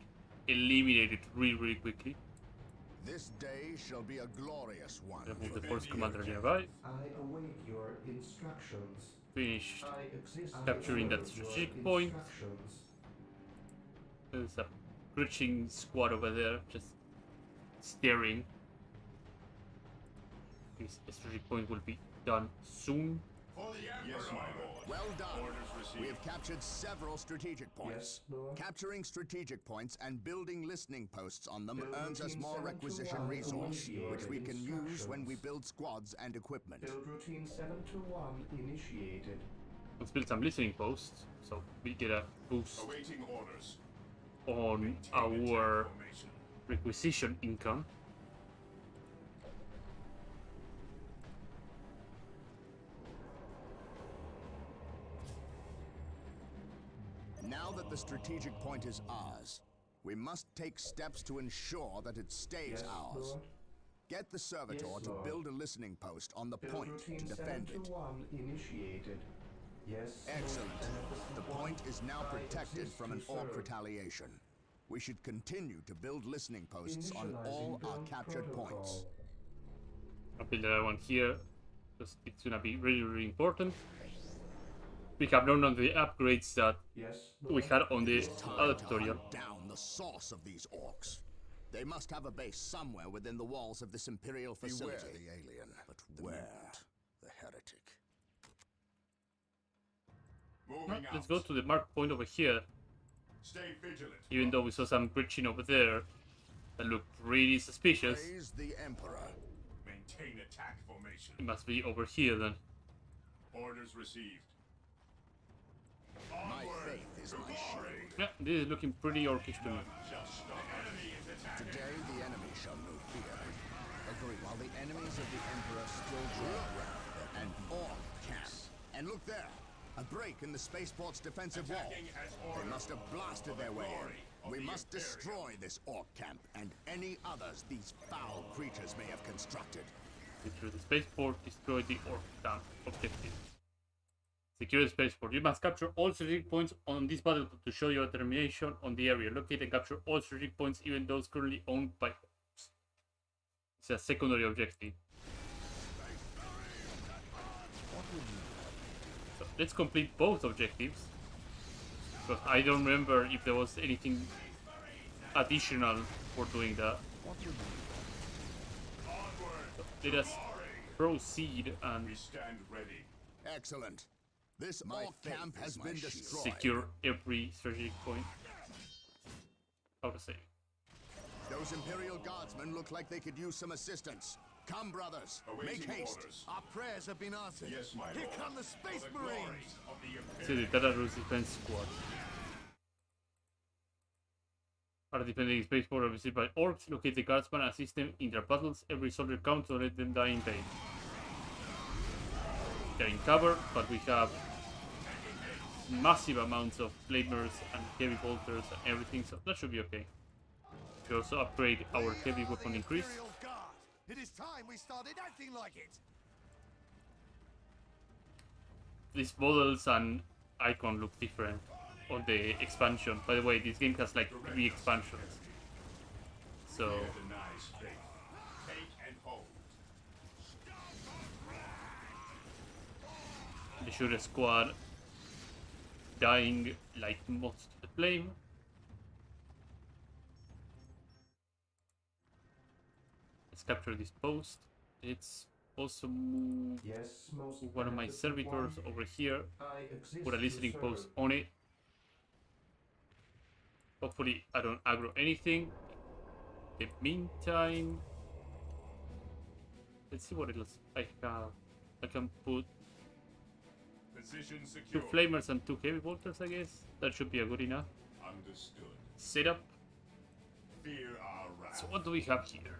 eliminated really quickly. This day shall be a glorious one. Remove for the force commander nearby. I await your instructions. Finished I exist. Capturing that to serve your strategic point. instructions. There's a crouching squad over there, just staring. This strategic point will be done soon. For the Emperor. Yes, my lord. Well done. Orders received. We have captured several strategic points. Yes, Lord. Capturing strategic points and building listening posts on them Build earns us routine more 7 to requisition 1 resource, initiated which we can use when we instructions. build squads and equipment. Build routine 7 to 1 initiated. Let's build some listening posts, so we get a boost Awaiting orders. on Maintain attack our formation. requisition income. Now that the strategic point is ours, we must take steps to ensure that it stays Yes, ours. Lord. Get the servitor Yes, to Lord. build a listening post on the Build point routine to defend it. 721 initiated. Yes, Excellent. Lord. Beneficent The One, point is now I protected exist from to an orc serve. retaliation. We should continue to build listening posts on all Initializing our build captured protocol. points. I'll build another one here because it's gonna be really, really important. We have learned on the upgrades that Yes, we Lord. had on the It's time other to tutorial. hunt down the source of these orcs. They must have a base somewhere within the walls of this Imperial facility. Beware the alien, but where the heretic. Moving Let's out. go to the mark point over here. Stay vigilant. Even though we saw some glitching over there that looked really suspicious, Praise the Emperor. Maintain attack formation. it must be over here then. Orders received. My Onward faith is to my glory. shield. Yeah, this is looking pretty orcish to me. Shall stop. Enemy is attacking. Today the enemy shall know fear. Agree. While the enemies of the Emperor still draw around an orc camp. And look there, a break in the spaceport's defensive wall. Attacking as They ordered. must have blasted For the their way glory in. of We the must Imperium. destroy this orc camp and any others these foul creatures may have constructed. Secure the spaceport, destroy the orc camp objective. Secure the spaceport. You must capture all strategic points on this battlefield to show your determination on the area. Locate and capture all strategic points, even those currently owned by orcs. It's a secondary objective. So let's complete both objectives. Because I don't remember if there was anything additional for doing that. So let us proceed and We stand ready. Excellent. This orc camp has been destroyed. secure every strategic point. How to say? Those Imperial Guardsmen look like they could use some assistance. Come, brothers, Awaiting make haste. orders. Our prayers have been answered. Yes, my Here lord. come the Space For the glory Marines. of the See the Imperium. Belarus Defense Squad. Are defending spaceport or received by orcs. Locate the guardsmen and assist them in their battles. Every soldier counts, so let them die in vain. They're in cover, but we have massive amounts of flamers and heavy bolters and everything, so that should be okay. We also upgrade our heavy weapon increase. Imperial Guard. It is time we started acting like it. These models and icon look different on the expansion. By the way, this game has like 3 expansions. So Fear denies faith. Take and hold. the shooter squad dying like moths to the flame. Let's capture this post. Let's also move Yes, most one of my beneficent servitors one, over here. I exist Put a to listening serve. post on it. Hopefully I don't aggro anything. In the meantime, let's see what else I have. I can put Position 2 secure. flamers and 2 heavy bolters, I guess. That should be a good enough Understood. setup. Fear our wrath. So what do we have here?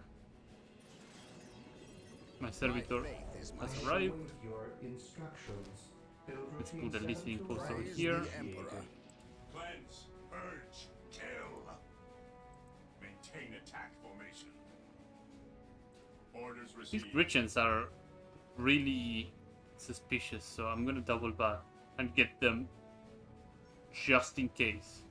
My servitor faith is my has shield. arrived. Await your instructions. Build Let's routine put a listening post 721 over here. Praise the Emperor. Cleanse, purge, kill. Maintain attack formation. Orders These received. Gretchens are really suspicious, so I'm gonna double back and get them just in case.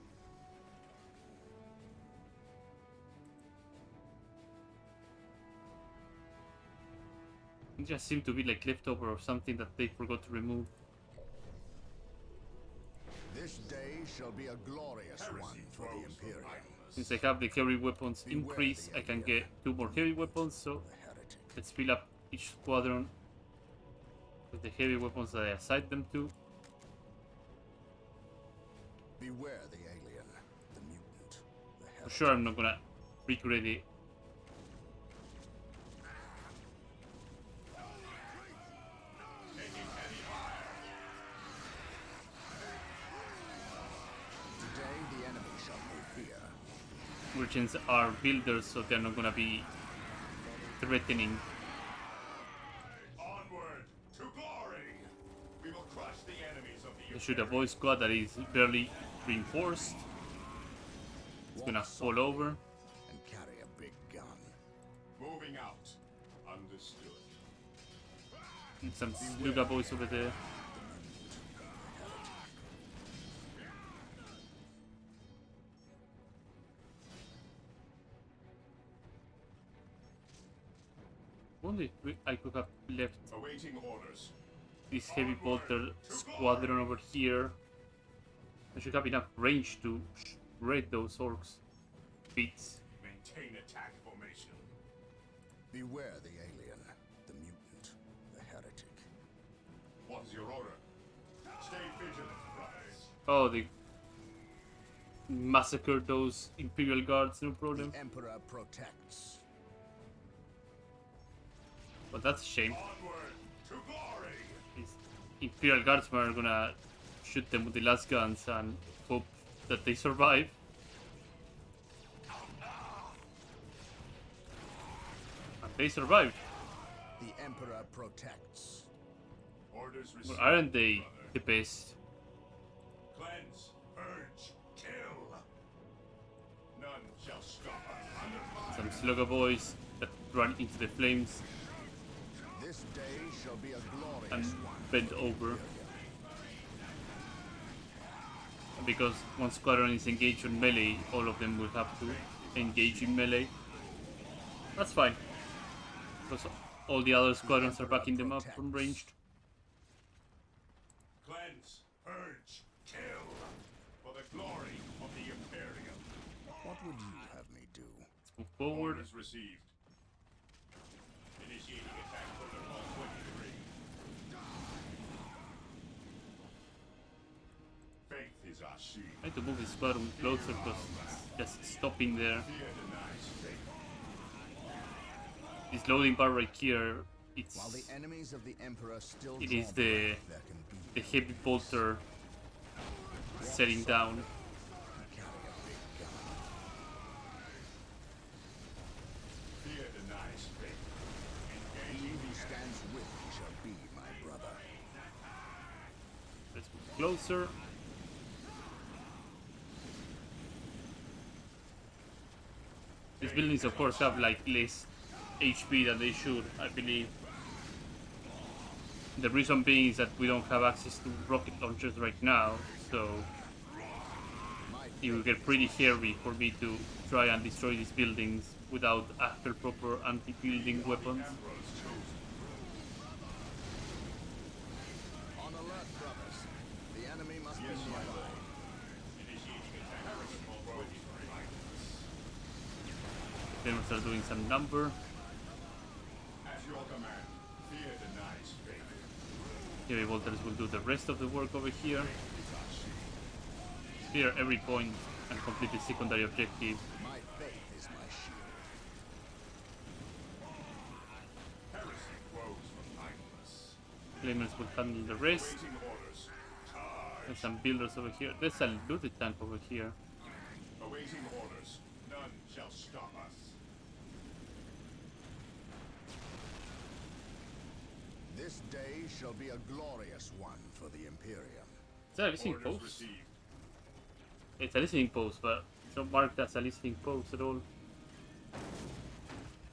It just seemed to be like leftover or something that they forgot to remove. This day shall be a glorious one for the Imperium. Since I have the heavy weapons increase, I can get 2 more heavy weapons, so The heretic. let's fill up each squadron with the heavy weapons that I assigned them to. Beware the alien, the mutant, the For heretic. sure I'm not gonna recreate it. Today the enemy shall move here. Merchants are builders, so they're not gonna be threatening. Onward to glory. We will crush the enemies of the They should Imperium. avoid squad that is barely reinforced. It's gonna fall over. And carry a big gun. Moving out. Understood. And some Sluga boys over there. Only I could have left Awaiting orders. this heavy bolter squadron over here. I should have enough range to shred those orcs bits. Maintain attack formation. Beware the alien, the mutant, the heretic. What's your order? Stay vigilant, brothers. Oh, they massacred those Imperial guards, no problem. The Emperor protects. But that's a shame. Onward to glory. These Imperial guardsmen are gonna shoot them with the last guns and hope that they survive. And they survived. The Emperor protects. Orders Well, received. aren't they brother. the best? Cleanse, purge, kill. None shall stop us. Under fire. Some slugger boys that run into the flames This day shall be a glorious and one. bend over. Because one squadron is engaged on melee, all of them will have to engage in melee. That's fine. Because all the other squadrons are backing them up from ranged. Cleanse, purge, kill. For the glory of the Imperium. What would you have me do? Let's move forward. Orders received. Initiating attack protocol 23. Faith is our shield. I need to move this squadron closer because it's just stopping there. Fear denies faith. This loading bar right here, While the it's enemies of the Emperor still It draw is the- back, there can be the heavy bolter setting down. carry a big gun. Fear denies faith. He who stands with me shall be my brother. Let's move closer. These buildings of course have like less HP than they should, I believe. The reason being is that we don't have access to rocket launchers right now, so it will get pretty hairy for me to try and destroy these buildings without actual proper anti-building weapons. On alert, brothers. The enemy must be nearby. Initiating attack protocol 23. Then we'll start doing some number. At your command. Fear denies faith. Heavy bolters will do the rest of the work over here. Clear every point and complete the secondary objective. My faith is my shield. Heresy grows from idleness. Claimants will handle the rest. Waiting orders. Charge. There's some builders over here. There's a looted tank over here. Awaiting orders. None shall stop us. This day shall be a glorious one for the Imperium. Is that a listening Orders post? received. It's a listening post, but it's not marked as a listening post at all.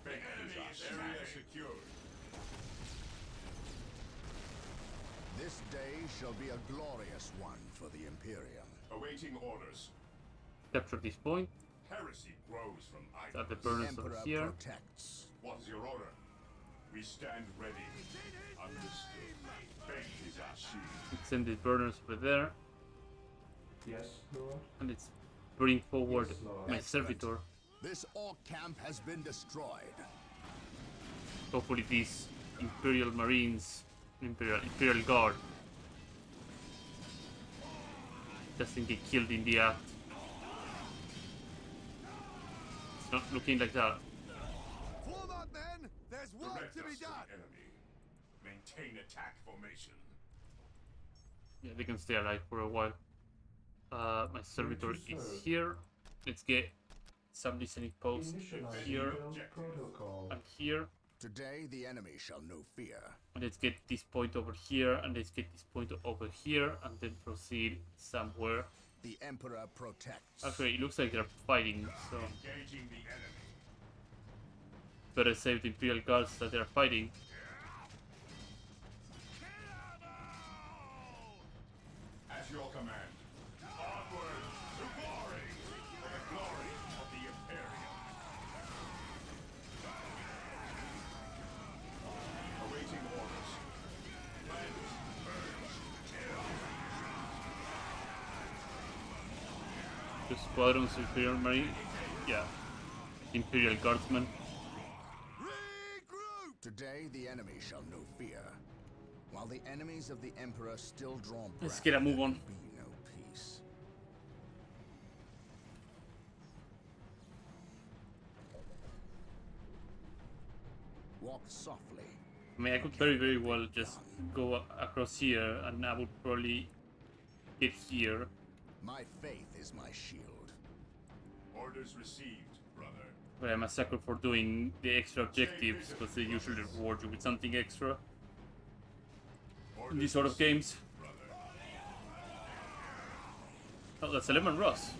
Faith is our area secured. This day shall be a glorious one for the Imperium. Awaiting orders. Capture this point. Heresy grows from Got the idleness. burners over Emperor here. protects. What's your order? We stand ready. Understood. Faith is our shield. Let's send the burners over there. Yes, Lord? And let's bring forward Yes, Lord. my Excellent. servitor. This orc camp has been destroyed. Hopefully these Imperial Marines, Imperial Guard, doesn't get killed in the act. It's not looking like that. Form up, men! There's work Direct to be us to done! the enemy. Maintain attack formation. Yeah, they can stay alive for a while. My servitor to is serve. here. Let's get some listening posts Initialize here build protocol. and here. Today the enemy shall know fear. And let's get this point over here, and let's get this point over here, and then proceed somewhere The Emperor protects. Actually, it looks like they're fighting, so Engaging the enemy. better save the Imperial Guards that they're fighting. At your command. Onward to glory. For the glory of the Imperium. Awaiting orders. Cleanse, purge, kill. The squadrons of Imperial Marine. Yeah. Imperial Guardsmen. Regroup! Today, the enemy shall know fear. While the enemies of the Emperor still draw breath, Let's get a move on. there can be no peace. Walk softly. I mean, I could very well just go across here and I would probably get here. My faith is my shield. Orders received, brother. But I'm a sucker for doing the extra objectives because they usually reward you with something extra in these sort of games. Oh, that's a lemon Ross.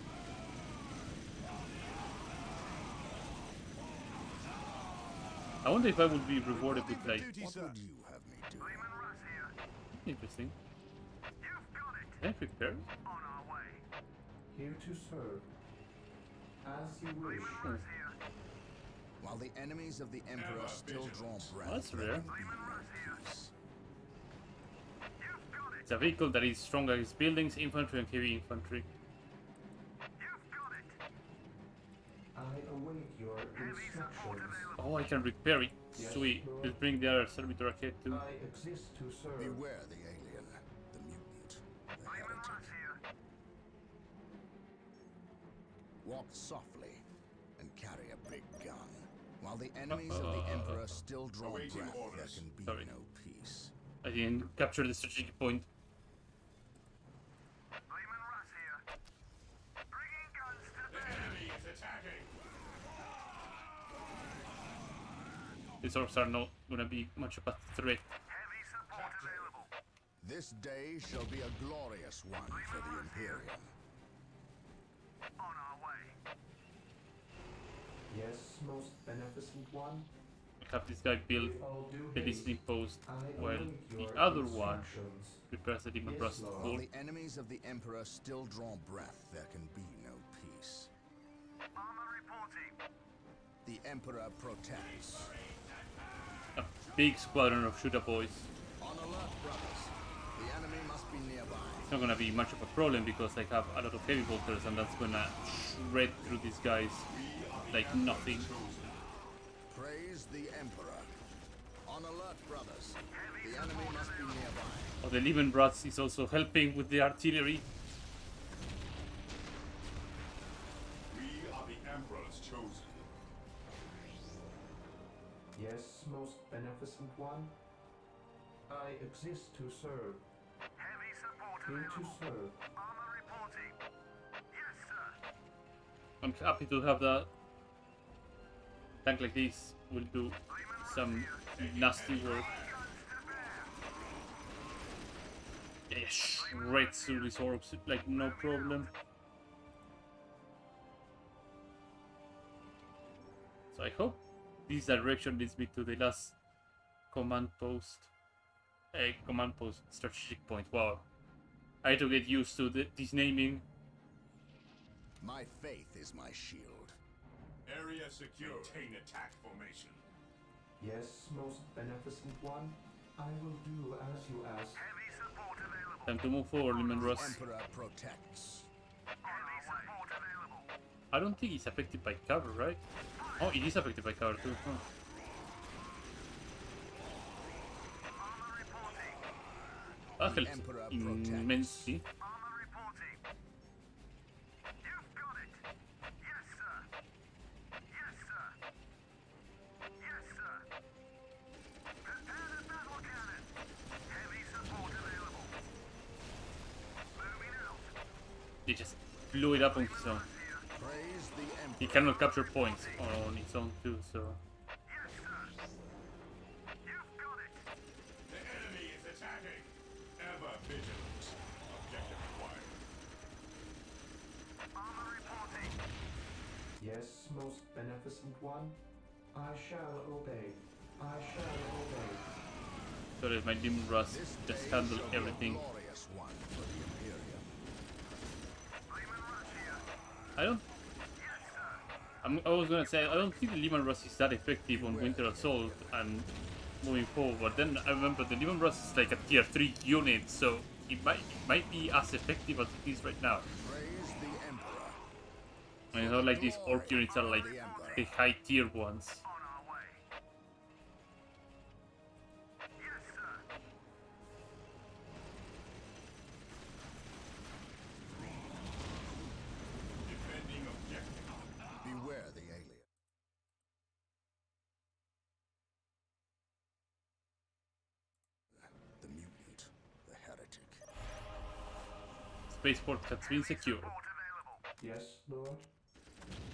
I wonder if I would be rewarded with like What would you have me do? interesting. Can I prepare? Here to serve. As you wish. While the enemies of the Emperor still draw breath, That's there rare. can be no peace. It's a vehicle that is strong against buildings, infantry, and heavy infantry. I await your instructions. Oh, I can repair it. Yes, Sweet. Lord. Let's bring the other servitor ahead too. I exist to serve. Beware the alien, the mutant, the heretic. Walk softly and carry a big gun. While the enemies of the Emperor still draw Awaiting breath, there orders. can be Sorry. no peace. I didn't capture the strategic point. The enemy is attacking. These orcs are not gonna be much of a threat. This day shall be a glorious one for the Imperium. Yes, most beneficent one. I have this guy build With all due the haste, listening post I while await the your other one instructions. prepares the demon Yes, rust Lord. full. While the enemies of the Emperor still draw breath, there can be no peace. The Emperor protects. A big squadron of shooter boys. On alert, brothers. The enemy must be nearby. It's not gonna be much of a problem because I have a lot of heavy bolters and that's gonna shred through these guys like nothing. Praise the Emperor. On alert, brothers. The enemy must be nearby. Oh, the Liebenratz is also helping with the artillery. We are the Emperor's chosen. Yes, most beneficent one. I exist to serve. Here to serve. I'm happy to have that. Tank like this will do some nasty work. Yeah, shreds through these orbs like no problem. So I hope this direction leads me to the last command post. Command post strategic point. Wow. I had to get used to this naming. My faith is my shield. Area secure. Maintain attack formation. Yes, most beneficent one. I will do as you ask. Time to move forward, Lemon The Ross. Emperor protects. I don't think it's affected by cover, right? Oh, it is affected by cover too. Huh. That helps Emperor immensely. They just blew it up on his own. Praise the Emperor. He cannot capture points on its own too, so... The enemy is attacking. Ever vigilant. Objective acquired. Yes, most beneficent one. I shall obey. I shall obey. Sorry, my Demon Rush This just day handle shall be a everything. glorious one for the Imperium. I was gonna say, I don't think the Demon Rush is that effective on Winter Assault and moving forward, but then I remember the Demon Rush is like a tier 3 unit, so it might be as effective as it is right now. Praise the Emperor. And it's not like these orc units are like the high tier ones. Defending objective. Beware the alien. The mutant. The heretic. Spaceport has been secured. Yes, Lord.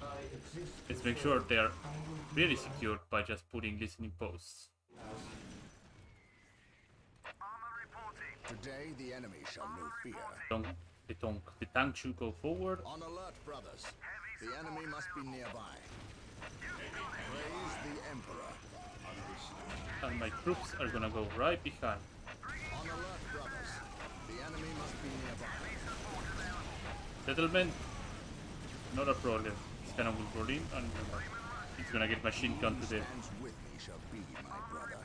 I exist. Let's to make sure serve. they are I will do really what I secured by just putting listening posts. ask. Today the enemy shall know fear. The tank should go forward. On alert, brothers. The enemy must be nearby. Praise the Emperor. And my troops are gonna go right behind. On alert, brothers. The enemy must be nearby. Settlement, not a problem. This cannon will roll in and it's gonna get machine gun to death. Stands with me shall be my brother.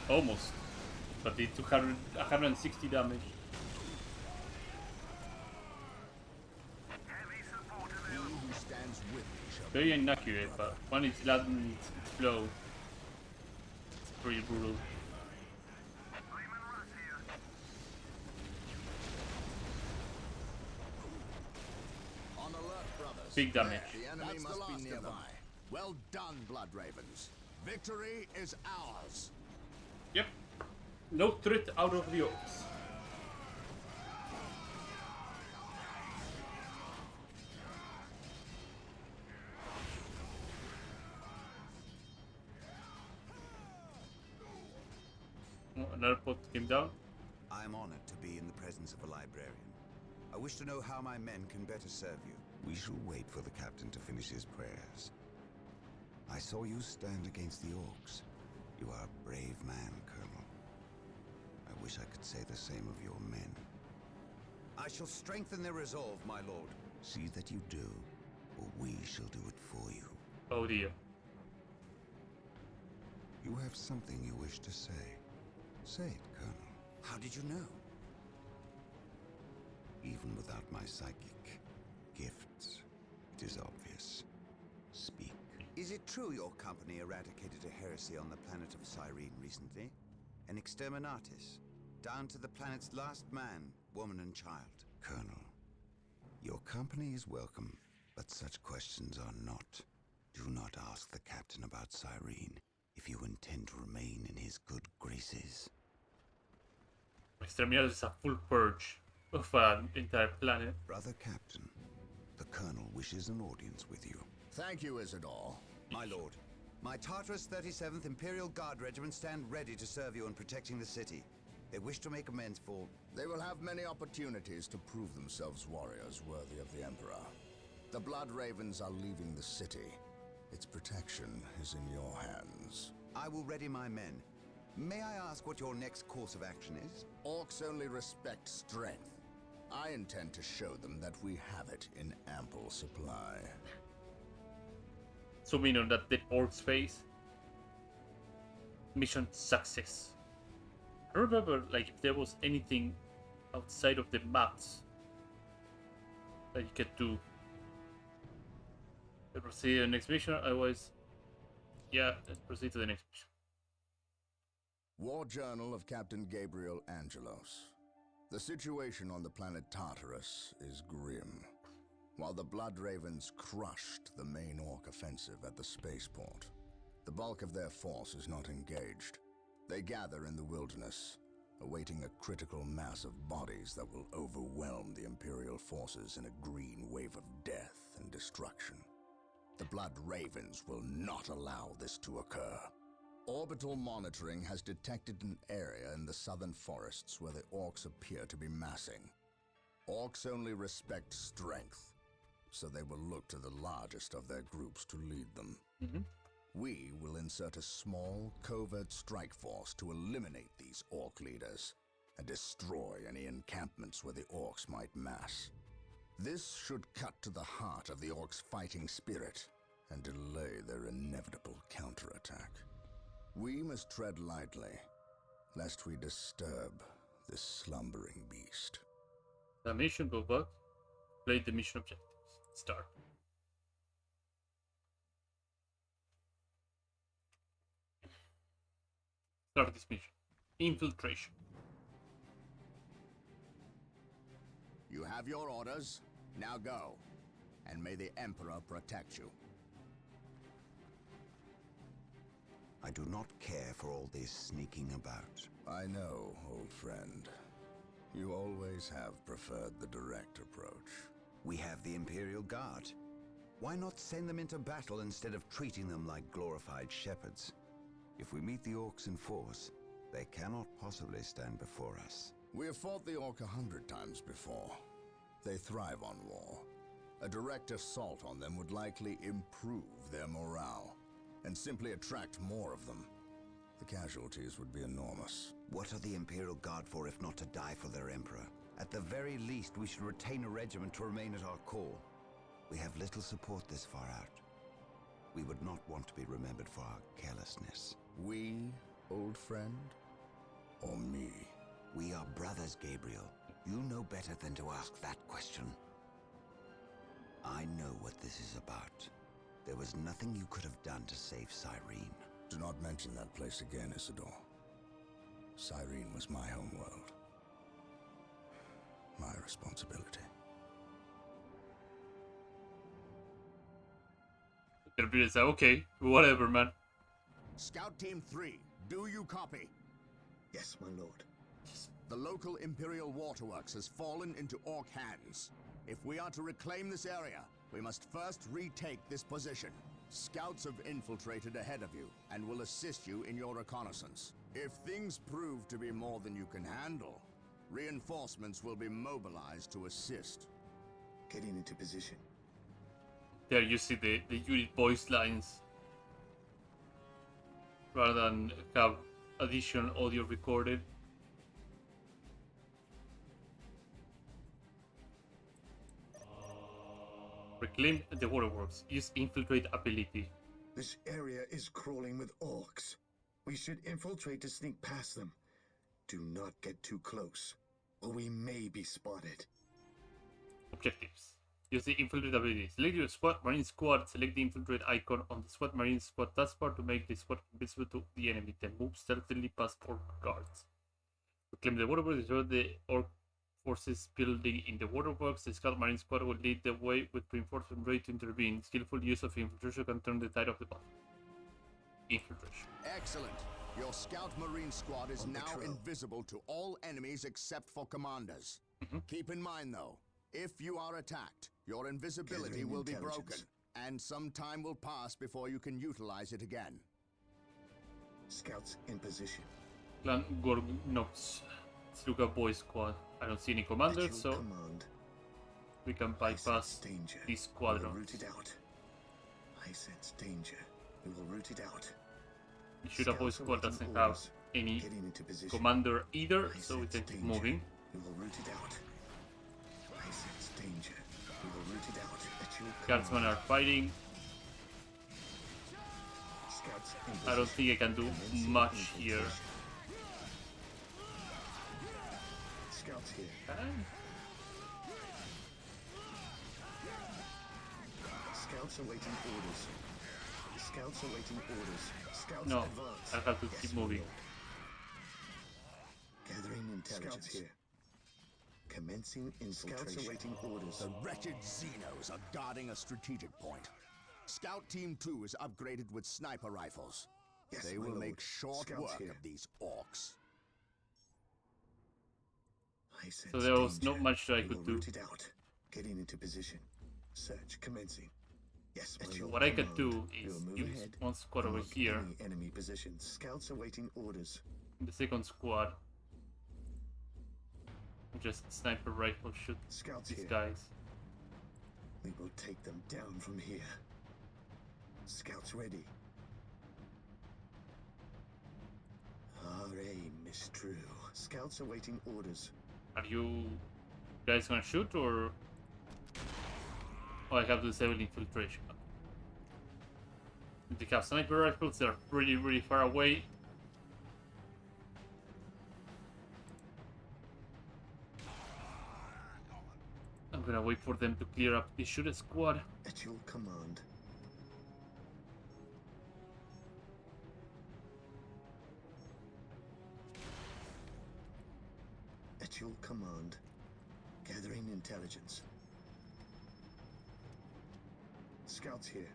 Almost. But it took 160 damage. He who stands with me shall be. Very inaccurate, but when it's landing its blow, it's pretty brutal. On alert, brothers. Big damage. The enemy must be nearby. Well done, Blood Ravens. Victory is ours. Yep. No threat out of the orcs. Oh, another pot came down. I am honored to be in the presence of a librarian. I wish to know how my men can better serve you. We shall wait for the captain to finish his prayers. I saw you stand against the orcs. You are a brave man, Colonel. I wish I could say the same of your men. I shall strengthen their resolve, my lord. See that you do, or we shall do it for you. Oh dear. You have something you wish to say. Say it, Colonel. How did you know? Even without my psychic gifts, it is obvious. Speak. Is it true your company eradicated a heresy on the planet of Cyrene recently? An exterminatus, down to the planet's last man, woman and child. Colonel, your company is welcome, but such questions are not. Do not ask the captain about Cyrene if you intend to remain in his good graces. Exterminatus is a full purge of an entire planet. Brother Captain, the Colonel wishes an audience with you. Thank you, Isidore. My lord, my Tartarus 37th Imperial Guard Regiment stand ready to serve you in protecting the city. They wish to make amends for... They will have many opportunities to prove themselves warriors worthy of the Emperor. The Blood Ravens are leaving the city. Its protection is in your hands. I will ready my men. May I ask what your next course of action is? Orcs only respect strength. I intend to show them that we have it in ample supply. Zoom in on that dead orc's face. Mission success. I don't remember like if there was anything outside of the maps that you could do. Let's proceed to the next mission, otherwise... Yeah, let's proceed to the next mission. War Journal of Captain Gabriel Angelos. The situation on the planet Tartarus is grim. While the Blood Ravens crushed the main Orc offensive at the spaceport, the bulk of their force is not engaged. They gather in the wilderness, awaiting a critical mass of bodies that will overwhelm the Imperial forces in a green wave of death and destruction. The Blood Ravens will not allow this to occur. Orbital monitoring has detected an area in the southern forests where the orcs appear to be massing. Orcs only respect strength, so they will look to the largest of their groups to lead them. We will insert a small, covert strike force to eliminate these orc leaders and destroy any encampments where the orcs might mass. This should cut to the heart of the orcs' fighting spirit and delay their inevitable counterattack. We must tread lightly, lest we disturb this slumbering beast. The mission will work. Play the mission objectives. Start. Start this mission. Infiltration. You have your orders. Now go. And may the Emperor protect you. I do not care for all this sneaking about. I know, old friend. You always have preferred the direct approach. We have the Imperial Guard. Why not send them into battle instead of treating them like glorified shepherds? If we meet the orcs in force, they cannot possibly stand before us. We have fought the orc 100 times before. They thrive on war. A direct assault on them would likely improve their morale, and simply attract more of them. The casualties would be enormous. What are the Imperial Guard for if not to die for their Emperor? At the very least, we should retain a regiment to remain at our core. We have little support this far out. We would not want to be remembered for our carelessness. We, old friend? Or me? We are brothers, Gabriel. You know better than to ask that question. I know what this is about. There was nothing you could have done to save Cyrene. Do not mention that place again, Isidore. Cyrene was my homeworld. My responsibility. Gabriel said, okay, whatever, man. Scout Team 3, do you copy? Yes, my lord. The local Imperial Waterworks has fallen into orc hands. If we are to reclaim this area, we must first retake this position. Scouts have infiltrated ahead of you and will assist you in your reconnaissance. If things prove to be more than you can handle, reinforcements will be mobilized to assist. Getting into position. There you see the unit voice lines. Rather than have additional audio recorded. Reclaim the waterworks. Use infiltrate ability. This area is crawling with orcs. We should infiltrate to sneak past them. Do not get too close, or we may be spotted. Objectives. Use the infiltrate ability. Select your squad, marine squad, select the infiltrate icon on the squad marine squad taskbar to make the squad invisible to the enemy, then move stealthily past orc guards. Reclaim the waterworks, destroy the orc forces building in the waterworks. The scout marine squad will lead the way with reinforcement ready to intervene. Skillful use of infiltration can turn the tide of the battle. Infiltration. Excellent. Your scout marine squad is On now patrol. invisible to all enemies except for commanders. Keep in mind though, if you are attacked, your invisibility Gathering will be intelligence. broken, and some time will pass before you can utilize it again. Scouts in position. Clan Gorgnox. Let's look at boy squad. I don't see any At commanders, your so command, we can I sense bypass danger. these We will squadrons. root it out. I sense danger. We will root it out. The Shooter boy Scouts squad awaiting doesn't have orders. any Getting into position. commander either, I so we sense can keep danger. moving. We will root it out. I sense danger. We will root it out. At your Guardsmen command. are fighting. Scouts in I don't position. think I can do Commencing much here. infiltration. Scouts here. Scouts awaiting orders. Scouts awaiting orders. Scouts No, advance. I have to Yes, keep my moving. lord. Gathering intelligence here. Commencing infiltration. Scouts awaiting orders. The wretched Xenos are guarding a strategic point. Scout Team 2 is upgraded with sniper rifles. Yes, They my will lord. make short Scouts work here. of these orcs. I sense So there was danger. not much that I We could will do. root it out. Getting into position. Search commencing. Yes, So my lord. what I could do We is will move use ahead. one squad over Mark here, any enemy positions. Scouts awaiting orders. the second squad. Just sniper rifle shoot Scouts these here. guys. We will take them down from here. Scouts ready. Our aim is true. Scouts awaiting orders. Are you guys gonna shoot or? Oh, I have to disable infiltration. They have sniper rifles. They're really far away. I'm gonna wait for them to clear up the shooter squad. At your command. At your command. Gathering intelligence. Scouts here.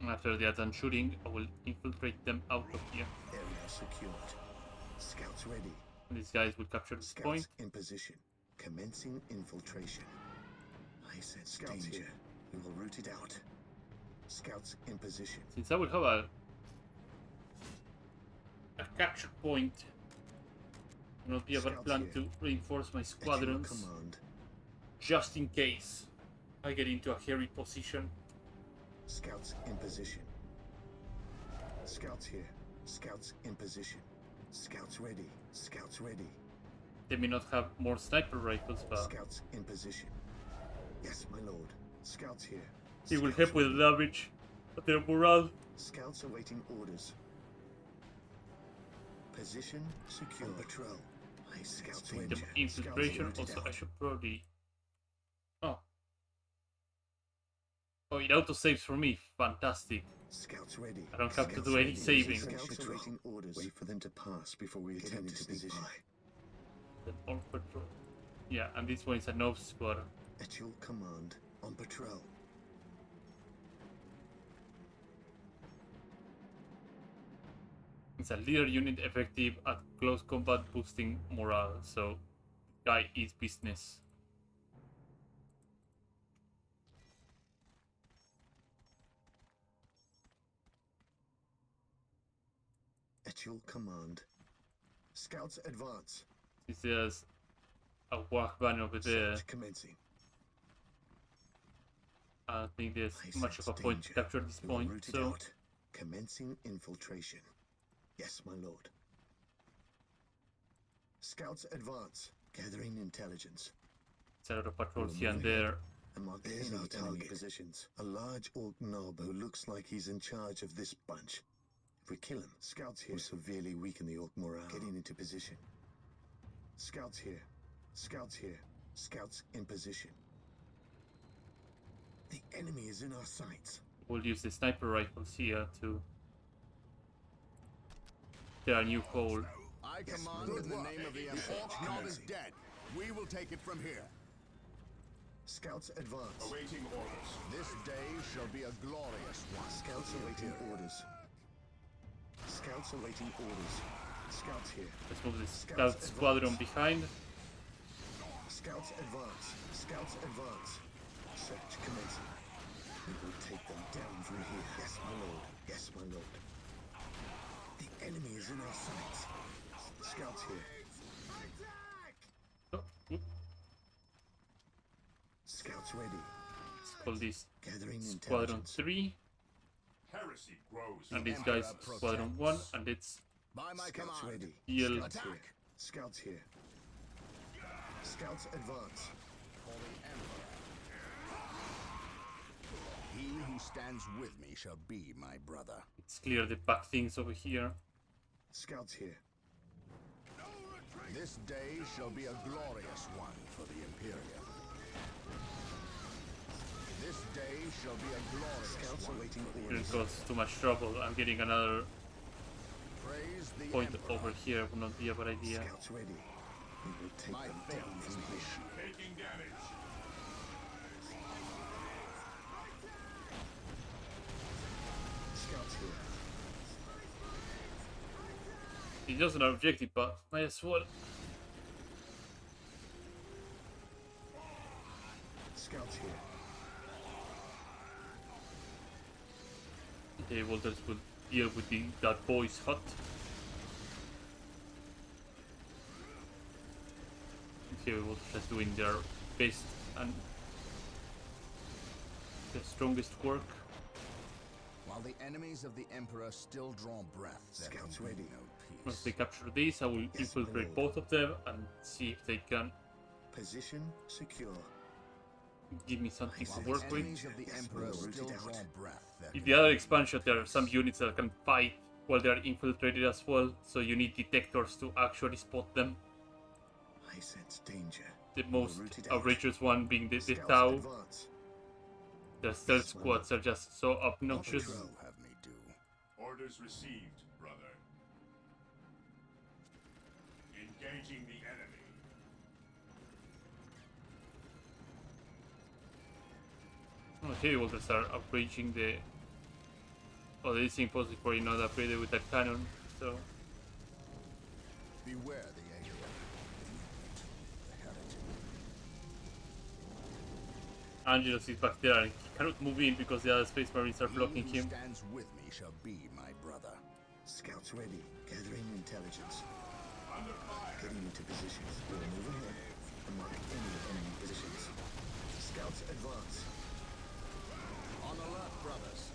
After they are done shooting, I will infiltrate them out of here. Area secured. Scouts ready. These guys will capture this Scouts point. in position. Commencing infiltration. I said Scouts here. We will root it out. Scouts in position. Since I will have a capture point, it will be a better Scouts plan here. to reinforce my At your squadrons command. just in case I get into a hairy position. Scouts in position. Scouts here. Scouts in position. Scouts ready. Scouts ready. They may not have more sniper rifles, but Scouts in position. Yes, my lord. Scouts here. it will Scouts help with ready. the damage of their morale. Scouts awaiting orders. Position secure. On patrol. I scouts The ready. infiltration Scouts also, rooted I out. should probably... Oh. Oh, it auto-saves for me. Fantastic. Scouts ready. I don't have to Scouts do any ready. saving. Scouts awaiting orders. Wait for them to pass before we get into position. The on patrol. Yeah, and this one is a nose squad. At your command. On patrol. It's a leader unit effective at close combat, boosting morale. So, guy is business. At your command. Scouts advance. This is a walk ban over there. Search commencing. I don't think there's I much of sense a point to danger. capture this We will point, root it so out. Commencing infiltration. Yes, my lord. Scouts advance. Gathering intelligence. it's a lot of We patrols will here and move ahead there. and mark any enemy positions. A large orc knob who looks like he's in charge of this bunch. If we kill him, scouts here will severely weaken the orc morale. Getting into position. Scouts here. Scouts here. Scouts in position. The enemy is in our sights. We'll use the sniper rifles here to clear a new hole. I Yes, command my in the lord. name of the The Emperor. orc Knob is commencing. dead. We will take it from here. Scouts advance. Awaiting orders. This day shall be a glorious one. Scouts awaiting orders. Scouts awaiting orders. Scouts here. Let's move the scout squadron behind. Scouts advance. Scouts advance. Search commencing. We will take them down from here. Yes, my lord. Yes, my lord. The enemy is in our sights. Scouts here. Oh, oop. Scouts ready. Let's call this Gathering Squadron intelligence. 3, Heresy grows. and these Emperor guys Squadron 1, and it's By my Scouts command. ready. Heal. Scouts here. Scouts here. Scouts advance. For the Emperor. He who stands with me shall be my brother. it's clear the back things over here. Scouts here. This day shall be a glorious one for the Imperium. This day shall be a glorious Scouts one. awaiting It orders. cause too much trouble. I'm getting another Praise the point Emperor. over here. Would not be a bad idea. Scouts ready. We will take My them faith down is from with here. you. Taking damage. Scouts here. It's just an objective, but might as well. Scouts here. Okay, Walters will deal with that boy's hut. Okay, Walters is doing their best and the strongest work. While the enemies of the Emperor still draw breath, there can Scouts be ready. no Once they peace. capture these, I will Yes, infiltrate my lord. both of them and see if they can Position secure. give me something While to the work with. enemies of the Yes, Emperor my lord. still Root it draw out. breath, there In can the other be expansion, no there are some peace. units that can fight while they are infiltrated as well, so you need detectors to actually spot them. I sense danger. The We will most root it out. outrageous one being the Scouts DoW. advance. Their stealth Yes, my squads are just so What would obnoxious. you have me do? Orders received, brother. Engaging the enemy. Okay, well, they start outraging the. Oh, the listening post is probably not upgraded with that cannon, so. Beware the alien. The heretic. Angelos is back there and he cannot move in because the other Space Marines are blocking He who him. stands with me shall be my brother. Scouts ready. Gathering intelligence. Under fire. Getting into positions. We will move ahead and mark any enemy positions. Scouts advance. On alert, brothers.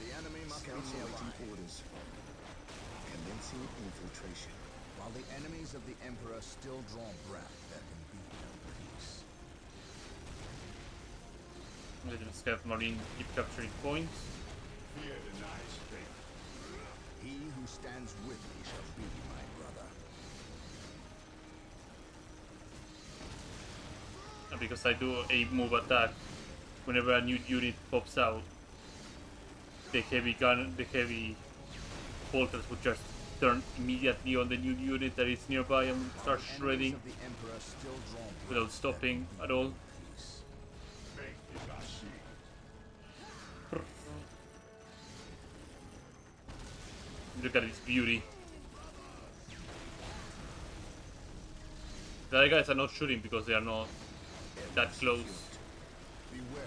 The enemy must Scouts be awaiting nearby. orders. Commencing infiltration. While the enemies of the Emperor still draw breath, there can be no peace. Let them Scav Marine keep capturing points. Fear denies faith. He who stands with me shall be my brother. And because I do a move attack, whenever a new unit pops out, the heavy bolters would just turn immediately on the new unit that is nearby and start Enemies shredding of the Emperor still draw breath, without stopping at all. peace. Faith is our shield. Look at its beauty. The other guys are not shooting because they are not that close. Beware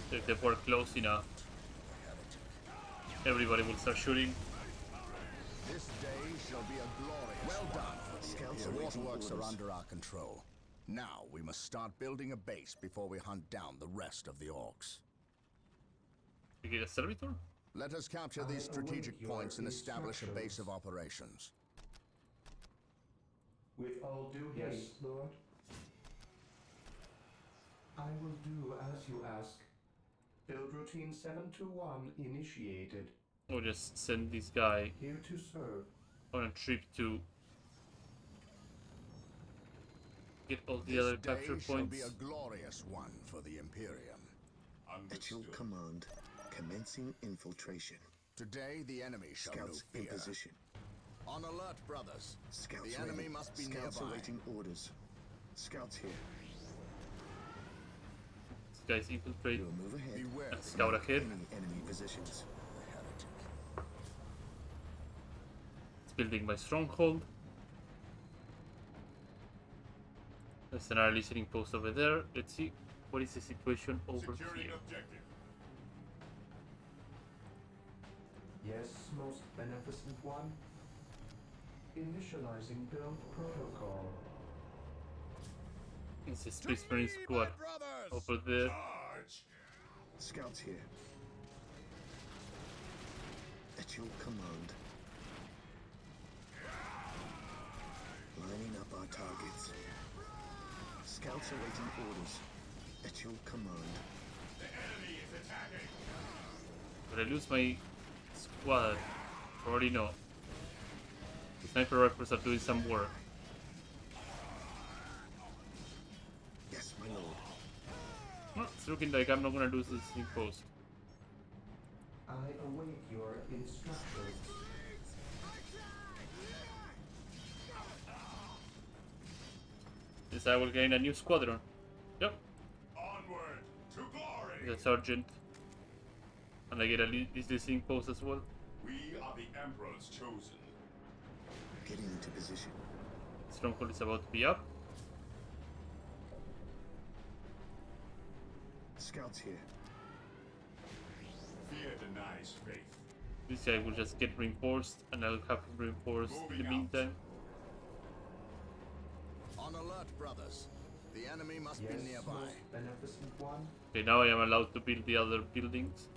the If they were close enough, heretic. everybody will start shooting. This day shall be a glorious Well done. Scouts The awaiting waterworks are orders. under our control. Now we must start building a base before we hunt down the rest of the orcs. You get a servitor? Let us capture these I strategic await your points and establish a base of instructions. operations. With all due haste, Lord. I will do as you ask. Build routine 721 initiated. Or just send this guy Here to serve. on a trip to get all the This other day capture shall points. be a glorious one for the Imperium. At your Understood. command. Commencing infiltration. Today the enemy shall know Scouts in fear. position. On alert, brothers. Scouts The enemy ready. must be Scouts nearby. awaiting orders. Scouts here. These guys infiltrate We will move ahead. Beware and the scout ahead. Any enemy positions. heretic. It's building my stronghold. There's another listening post over there. Let's see what is the situation over Securing here. objective. Yes, most beneficent one. Initializing build protocol. It's a Space Marine squad over there. Charge. Scouts here. At your command. Lining up our targets. Scouts awaiting orders. At your command. The enemy is attacking. But I lose my squad. Already know. The sniper rifles are doing some work. Yes, my lord. Well, it's looking like I'm not gonna lose this in post. I await your instructions. Yes, I will gain a new squadron. Yep, Onward to glory. the sergeant. And I get this listening post as well. We are the Emperor's chosen. Getting into position. Stronghold is about to be up. Scouts here. Fear denies faith. This guy will just get reinforced, and I'll have him reinforced in the meantime. On alert, brothers. The enemy must be Yes, nearby. most beneficent one. Okay, now I am allowed to build the other buildings.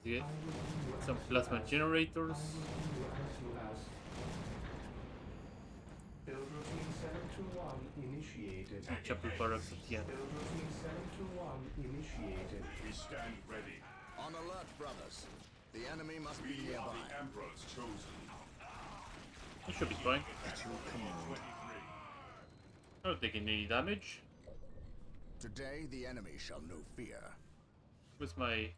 Okay. I will do Some as you plasma ask. generators. I will do as you ask. Build routine 721 initiated. Chapel barracks at the end. Build routine 721 initiated. We stand ready. On alert, brothers. The enemy must be We are nearby. the Emperor's chosen. It should be fine. At your command. I'm not taking any damage. Today, the enemy shall know fear. Where's my...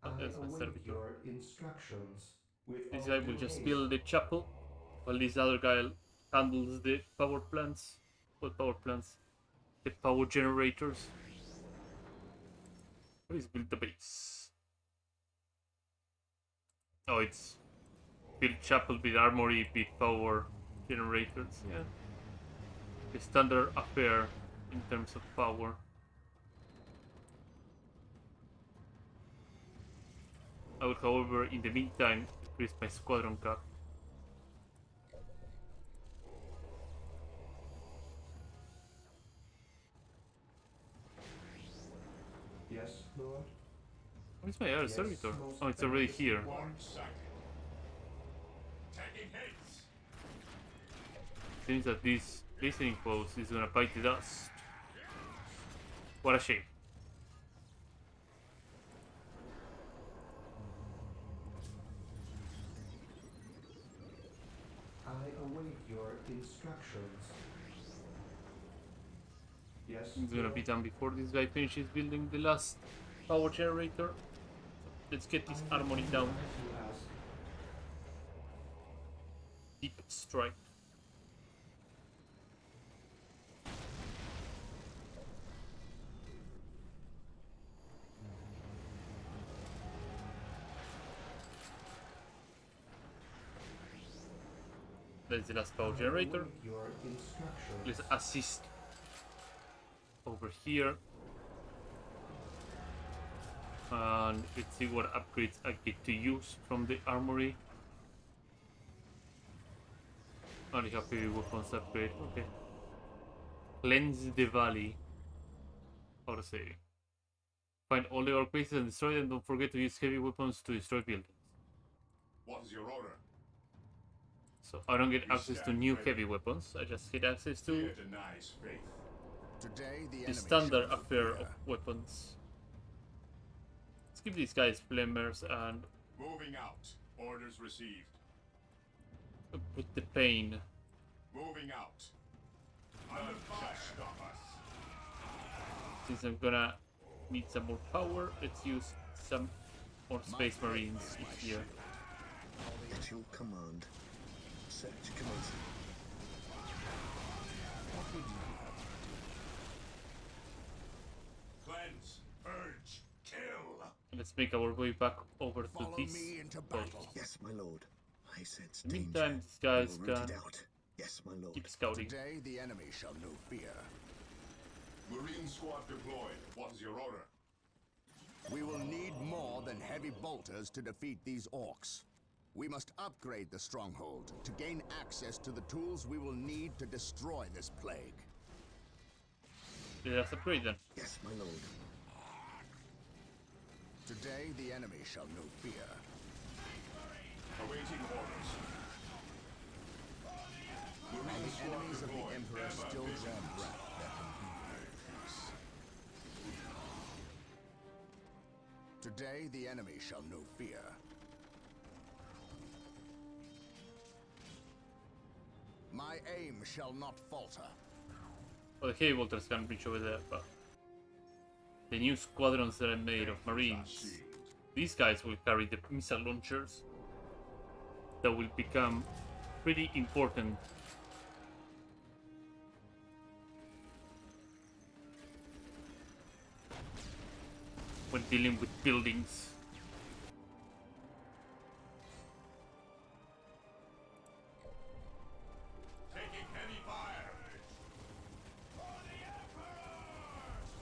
I that's my await servitor. your instructions. With This all guy will due just haste. build the chapel, while this other guy handles the power plants. What power plants? The power generators. Please build the base. Oh, it's build chapel with armory, with power generators. Yeah, the standard affair in terms of power. I would, however, in the meantime, increase my squadron cap. Yes, Lord. Where's my air Yes, servitor? most Oh, it's already beneficent here. one. One second. Taking hits. Seems that this listening post is gonna bite the dust. What a shame. I await your instructions. Yes, It's gonna Lord. be done before this guy finishes building the last power generator. Let's get this I will armory do down. as you ask. Deep strike. That's the last power I generator. await your instructions. Let's assist over here. And let's see what upgrades I get to use from the armory. Only have heavy weapons upgrade. Okay. Cleanse the valley. How to say? Find all the orc bases and destroy them. Don't forget to use heavy weapons to destroy buildings. What is your order? So I don't get access to new heavy weapons. I just get access to Fear denies faith. Today, the the enemy standard shall know affair fear. of weapons. Let's give these guys flamers and Moving out. Orders received. with the pain. Moving out. None shall stop us. Since I'm gonna need some more power, let's use some more space marines here. At your command. Search commencing. Cleanse. Purge. Kill. Let's make our way back over to Follow this me into post. battle. Yes, my lord. I sense In the danger. meantime, these We guys will root can it out. Yes, my lord. keep scouting. Today, the enemy shall know fear. Marine squad deployed. What is your order? We will need more than heavy bolters to defeat these orcs. We must upgrade the stronghold to gain access to the tools we will need to destroy this plague. Let us upgrade them. Yes, my lord. Today, the enemy shall know fear. Awaiting orders. Marine The squad enemies of the deployed. Emperor Ever still vigilant. draw breath. There can be no peace. Today, the enemy shall know fear. My aim shall not falter. Well, the heavy bolters can reach over there, but the new squadrons that I made of marines, these guys will carry the missile launchers that will become pretty important when dealing with buildings. Taking heavy fire.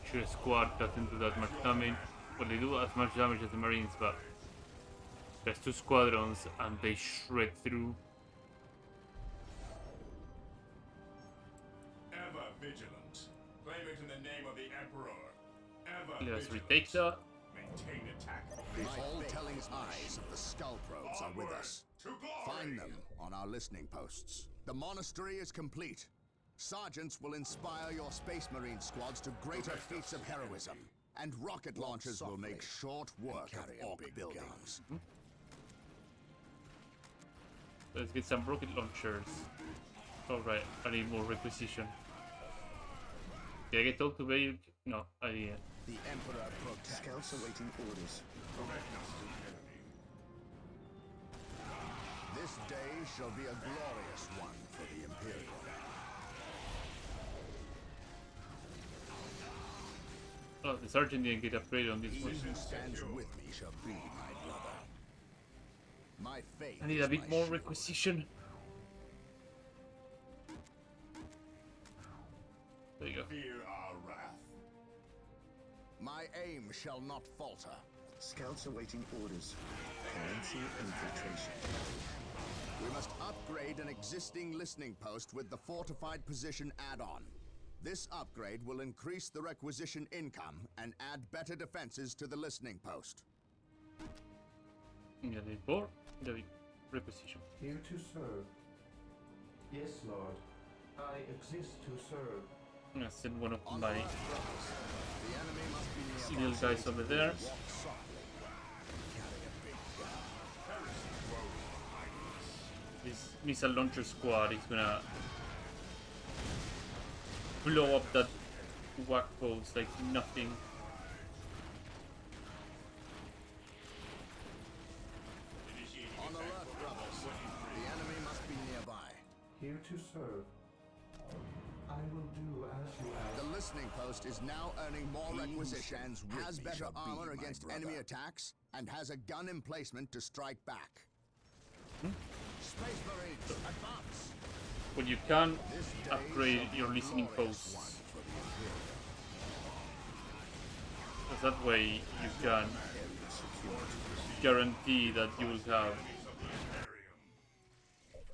Sure, squad doesn't do that much damage. Well, they do as much damage as the marines, but There's 2 squadrons and they shred through. Ever vigilant. Claim it in the name of the Emperor. Ever Let's vigilant. retake that. Maintain attack. The all-telling eyes of the skull probes are with us. To glory. Find them on our listening posts. The monastery is complete. Sergeants will inspire your Space Marine squads to greater feats of heroism. And rocket launchers will make short work of orc buildings. Let's get some rocket launchers. Alright, I need more requisition. Did I get told to wait? No, I didn't. The Emperor protects. Scouts awaiting orders. Direct us to the enemy. This day shall be a glorious one for the Imperium. Oh, the sergeant didn't get upgraded on this He one. who stands with me shall be my brother. My faith I need is a bit my more shield. requisition. There you go. Fear our wrath. My aim shall not falter. Scouts awaiting orders. Commencing infiltration. We must upgrade an existing listening post with the fortified position add-on. This upgrade will increase the requisition income and add better defenses to the listening post. Yeah, the board, the requisition. Here to serve. Yes, Lord. I exist to serve. I'm gonna send one of On my alert, brothers. The enemy must be little nearby. guys over there. Walk softly. Carry a big gun. This missile launcher squad is gonna blow up that whack post like nothing. On alert, brothers. The enemy must be nearby. Here to serve. I will do as you ask. The listening post is now earning more He who requisitions, stands with has me better shall be armor my against brother. enemy attacks, and has a gun emplacement to strike back. Space Marines, advance! But you can This day upgrade shall be your a listening glorious posts. one for the Imperium. Because that way you can guarantee that you will have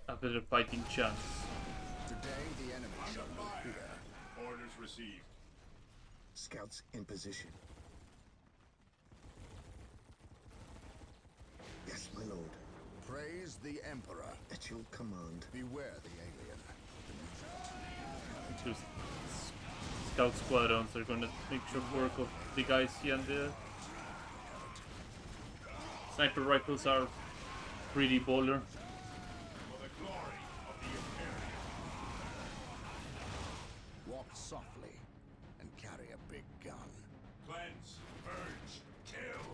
a better fighting chance. Today the enemy shall be here. Orders received. Scouts in position. Yes, my lord. Praise the Emperor. At your command. Beware the alien. Two scout squadrons are gonna make short work of the guys here and there. Sniper rifles are pretty baller. For the glory of the Imperium. Walk softly and carry a big gun. Cleanse, purge, kill.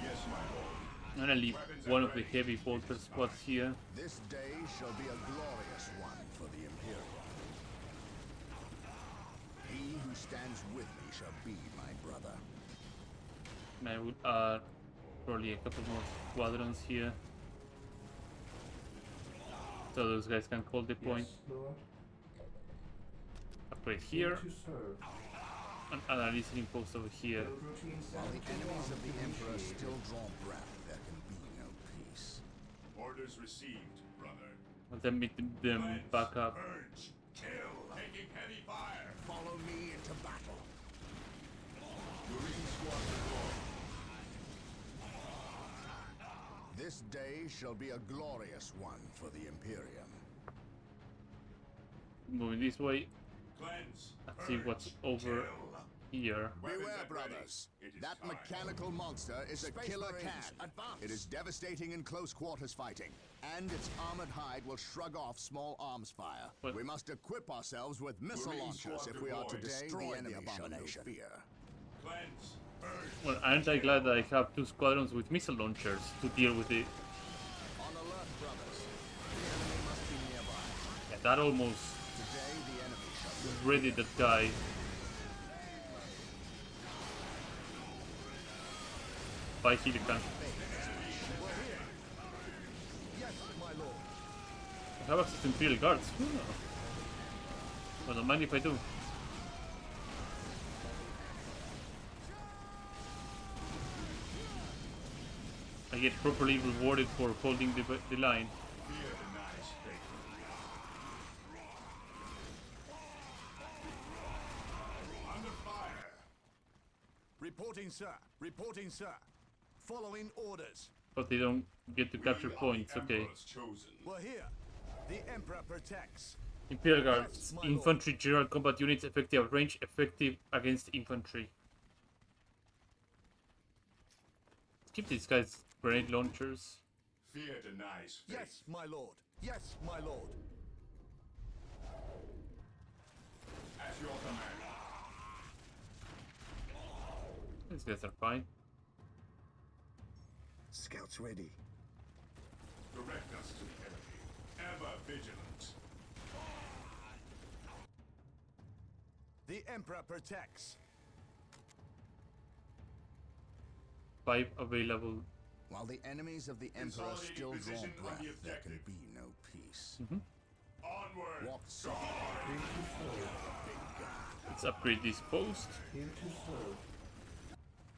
Yes, my lord. I'm gonna leave one of the heavy bolter squads here. This day shall be a glorious one for the Imperium. He who stands with me shall be my brother. And I would add probably a couple more squadrons here. So those guys can hold the point. Yes, Lord. Upgrade Here here. to serve. And a listening post over here. Build routine While the 71 enemies of the Emperor initiated. still draw breath, there can be no peace. Orders received, brother. And then meet them Cleanse, back up. purge, kill. Taking heavy fire. Follow me into battle. Marine squadron lost. This day shall be a glorious one for the Imperium. Moving this way. Cleanse, Let's see what's purge, over kill. here. Beware, Weapons at ready. brothers. It is That time. mechanical monster is a Space killer Marines, cat. advance. It is devastating in close quarters fighting, and its armored hide will shrug off small arms fire. What? We must equip ourselves with missile Marine launchers if squad we are to deployed. destroy the enemy shall know abomination. fear. Cleanse, purge. Well, aren't I glad that I have 2 squadrons with missile launchers to deal with it? On alert, brothers. The enemy must be nearby. Yeah, that almost Today, the enemy shall be readied that guy. By Helican. Yes, my lord. I have access to Imperial Guards. Well, don't mind if I do. I get properly rewarded for holding the line. Fear denies faith. Under fire. Reporting, sir. Reporting, sir. Following orders. But they don't get to capture We are points, the okay. Emperor's chosen. We're here. The Emperor protects. Imperial Guards, Yes, my infantry general combat units effective at range, effective against infantry. Keep these guys grenade launchers. Fear denies faith. Yes, my lord. Yes, my lord. At your command. These guys are fine. Scouts ready. Direct us to the enemy. Ever vigilant. The Emperor protects. 5 available. While the enemies of the Emperor Consolidating still draw position on breath, the there can objective. be no peace. Onward. Walk soft. Let's upgrade this post. Here to serve.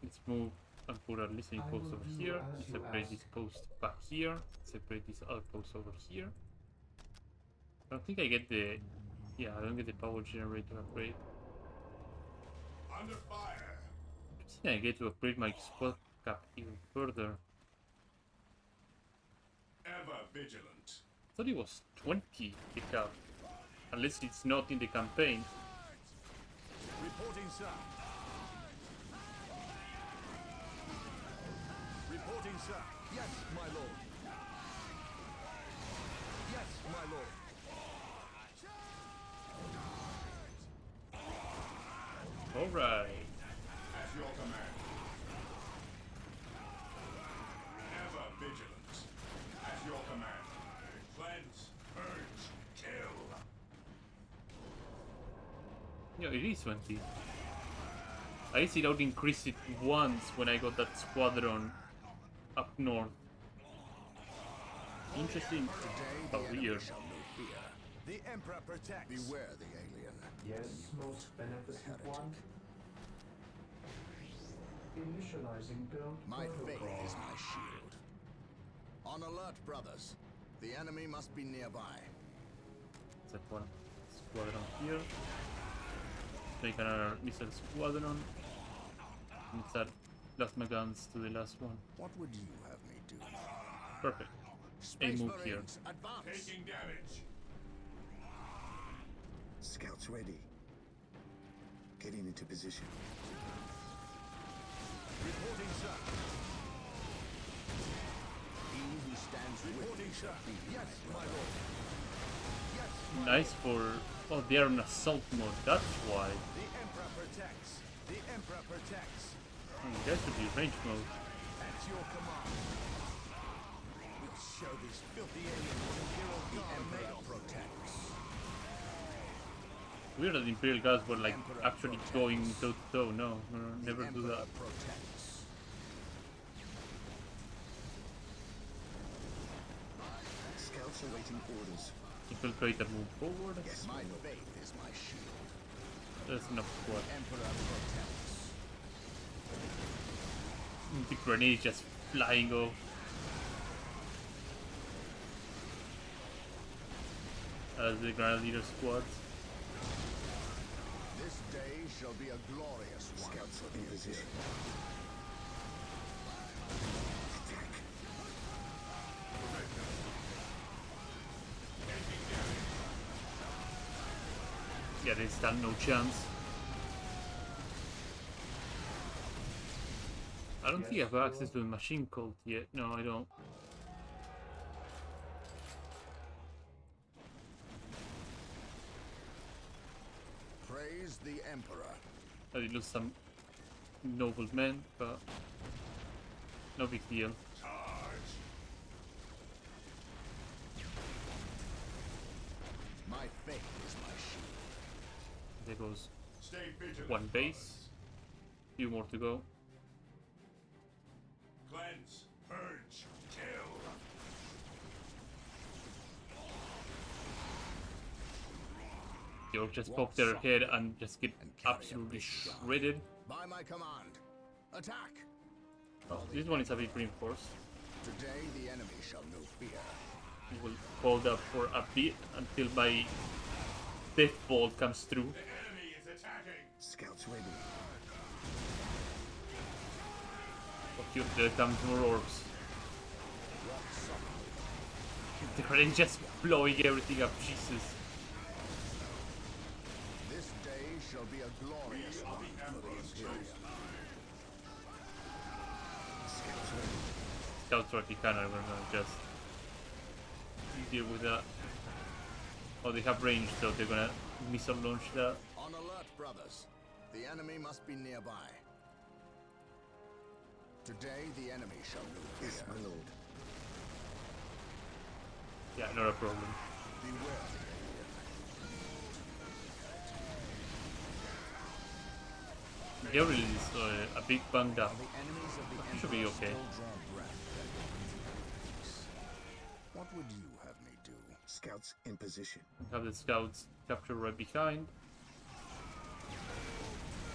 Let's move and put our listening I post will over do here. as Let's you upgrade ask. this post back here. Let's upgrade this other post over here. I don't think I get the... Yeah, I don't get the power generator upgrade. Under fire. I think I get to upgrade my squad cap even further. Ever vigilant. I thought it was 20 the cap. Unless it's not in the campaign. Reporting, sir. Reporting, sir. Yes, my lord. Yes, my lord. Alright. At your command. Ever vigilant. At your command. Cleanse, purge, kill. Yeah, it is 20. I guess it out increased it once when I got that squadron up north. Interesting. Today, How the enemy weird. shall know fear. The Emperor protects. Beware the alien. Yes, most beneficent one. Initializing build My faith protocol. is my shield. On alert, brothers. The enemy must be nearby. Set one squadron here. Let's make another missile squadron. Let's add plasma guns to the last one. What would you have me do? Perfect. Space move here. Marines, advance. Taking damage. Scouts ready. Getting into position. Reporting, sir. He who stands reporting, sir. Yes, my lord. Yes, Nice for... Oh, they're on assault mode, that's why. the Emperor protects. The Emperor protects. You guys should be range mode. At your command. We'll show these filthy aliens what a hero the Emperor protects. Weird that Imperial Guards were like actually going toe to toe. No, never the do Emperor that. protects. Scouts awaiting orders. Infiltrate and move forward. Yes, My my lord. faith is my shield. There's enough squad. Emperor protects. The grenade just flying off. As the Grenadier squads. This day shall be a glorious one. Scouts are in position. Attack. Yeah, they stand no chance. I don't think I have access to a machine cult yet. No, I don't. Praise the Emperor. I did lose some noble men, but no big deal. Charge. My faith is my shield. There goes Stay vigilant. one base. Few more to go. Cleanse, purge, kill. The orcs just pop their head and just get absolutely shredded. By my command. Attack. Oh, this one is a bit reinforced. Today the enemy shall know fear. We'll hold up for a bit until my death bolt comes through. The enemy is attacking. Scouts ready. Okay, there comes more orbs. The grenade just blowing everything up, Jesus. This day shall be a glorious one for the Imperium. Scouts ready. Scouts Tropicana are gonna just deal with that. Oh, they have range, so they're gonna missile launch that. On alert, brothers. The enemy must be nearby. Today the enemy shall know fear. Yes, my lord. Yeah, not a problem. Beware the alien. Gabriel is a big banged up. The enemies of the He should be Emperor okay. still draw breath at your peace. What would you have me do? Scouts in position. Have the scouts capture right behind.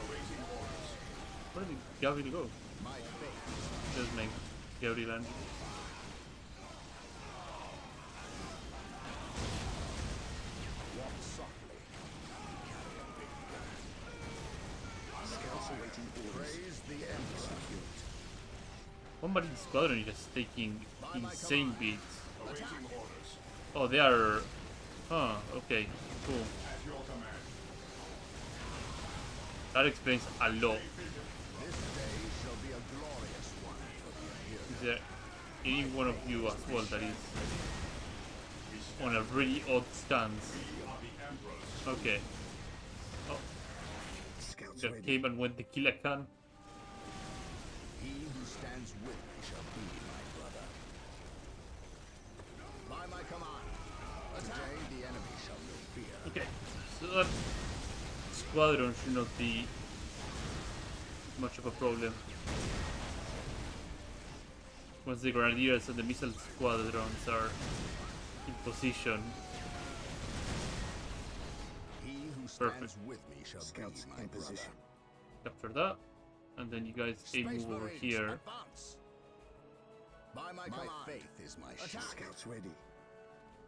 Awaiting orders. Where did Gabriel go? My fate. Just make Gabriel land. Walk softly. Scouts awaiting orders. Praise the Emperor. Secured. One Marine squadron is just taking insane beats. Awaiting orders. Oh, they are. Huh, okay, cool. At your command. That explains a lot. This day shall be a glorious one for the Imperium. Is there any one of you as well that is on a really odd stance? We are the Emperors. Okay. Oh, Scouts just ready. came and went the killer can. He who stands with me shall be my brother. By my command. Today the enemy shall know fear. Okay, so that squadron should not be much of a problem. Once the grenadiers and the missile squadrons are in position, He who stands Perfect. with me shall Scouts be my in brother. position. capture that, and then you guys aim Space move over Marines, here. advance. By my command. Faith is my shield. Scouts ready.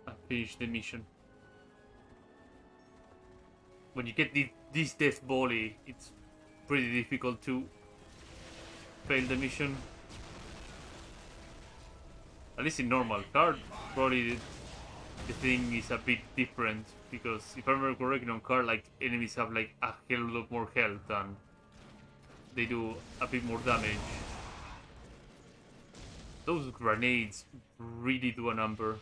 And finish the mission. When you get this death volley, it's pretty difficult to fail the mission. At least in normal card, probably the thing is a bit different because if I remember correctly, on card, like enemies have like a hell lot more health and they do a bit more damage. Those grenades really do a number.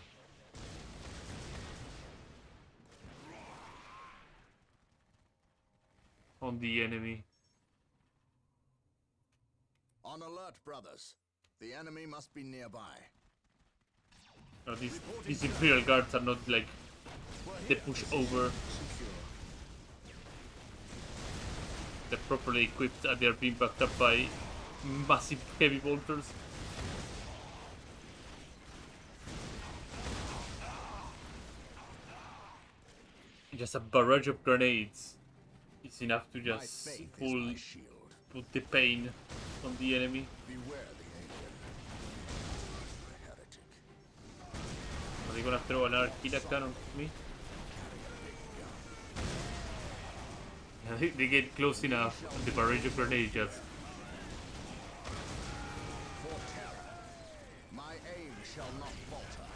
On the enemy. On alert, brothers. The enemy must be nearby. Now these Imperial Guards are not like they push over. They're properly equipped and they're being backed up by massive heavy bolters. Just a barrage of grenades is enough to My just faith is full my shield. put the pain on the enemy. Beware the alien. The heretic. Are they gonna throw another killer cannon at me? Yeah, they get close enough and the barrage of grenades just For terror. My aim shall not falter.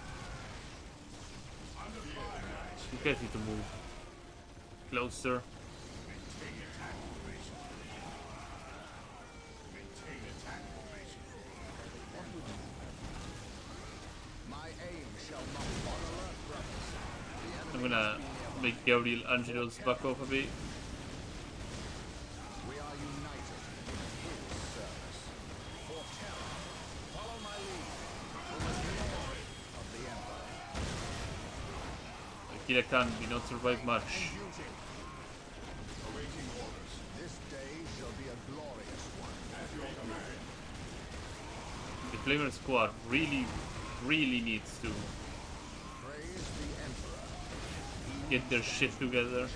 you guys need to move closer. Maintain attack formation. Maintain attack formation. My aim shall not falter, brothers. The I'm enemy gonna make Gabriel Angelos back off a bit. We are united in his service. For terror. Follow my lead. For the glory of the Emperor. The killer can did not survive much. Duty. Awaiting orders. This day shall be a glorious one. At your command. The Flamer squad really needs to Praise the Emperor. get their shit together.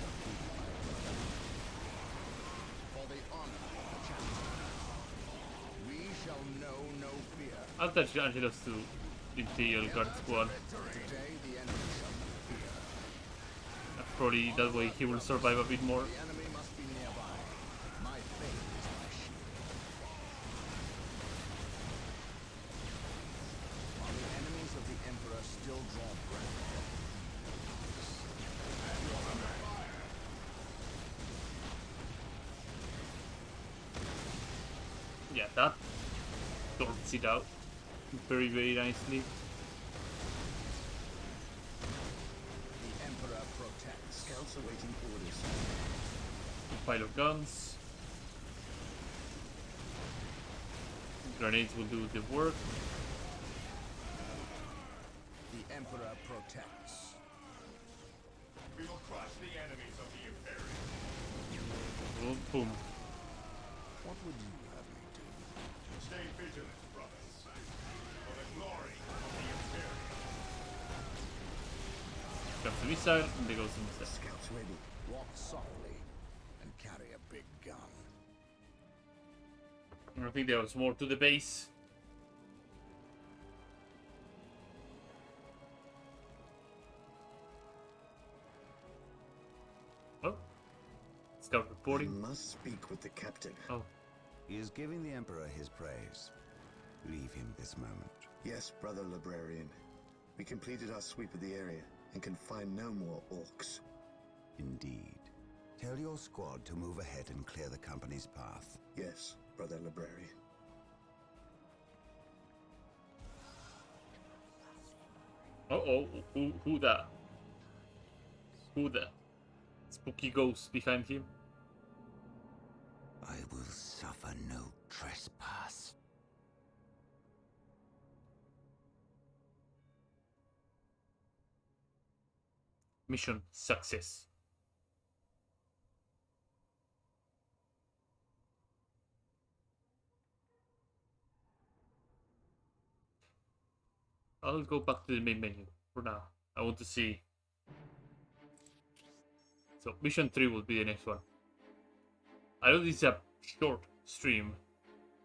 For the honor of the champion. We shall know no fear. I'll touch Angelos to Imperial Guard Squad. Today, the enemy shall fear. Probably that way he will survive a bit more. The enemy must be nearby. My faith is my shield. While the enemies of the Emperor still draw breath. Yeah, that sorts it out very, very nicely. The Emperor protects. Scouts awaiting orders. Pile of guns. Grenades will do the work. The Emperor protects. We will crush the enemies of the Imperium. Boom, boom. What would you have me do? Stay vigilant, brothers. For the glory of the Imperium. Comes the missile, and there goes the missile. Scouts ready. Walk softly and carry a big gun. I think there was more to the base. Oh. Scout I reporting. must speak with the captain. Oh. He is giving the Emperor his praise. Leave him this moment. Yes, brother librarian. We completed our sweep of the area and can find no more orcs. Indeed. Tell your squad to move ahead and clear the company's path. Yes, brother librarian. Uh-oh. Who that? Who that? Spooky ghost behind him. I will suffer no trespass. Mission success. I'll go back to the main menu for now. I want to see. So mission 3 will be the next one. I know this is a short stream.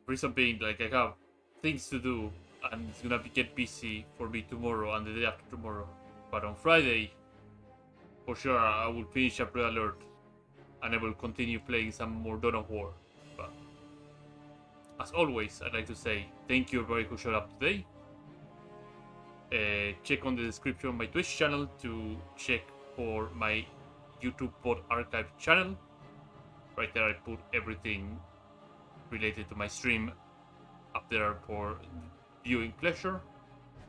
Reason being, like, I have things to do and it's gonna get busy for me tomorrow and the day after tomorrow. But on Friday, for sure, I will finish up Red Alert and I will continue playing some more Dawn of War. But as always, I'd like to say thank you everybody who showed up today. Check on the description of my Twitch channel to check for my YouTube pod archive channel. Right there I put everything related to my stream up there for viewing pleasure.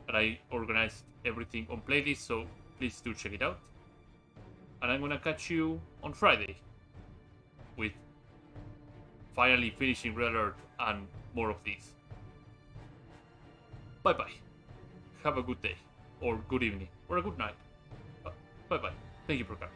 And I organized everything on playlist, so please do check it out. And I'm gonna catch you on Friday with finally finishing Red Alert and more of these. Bye bye. Have a good day, or good evening, or a good night. Bye bye. Thank you for coming.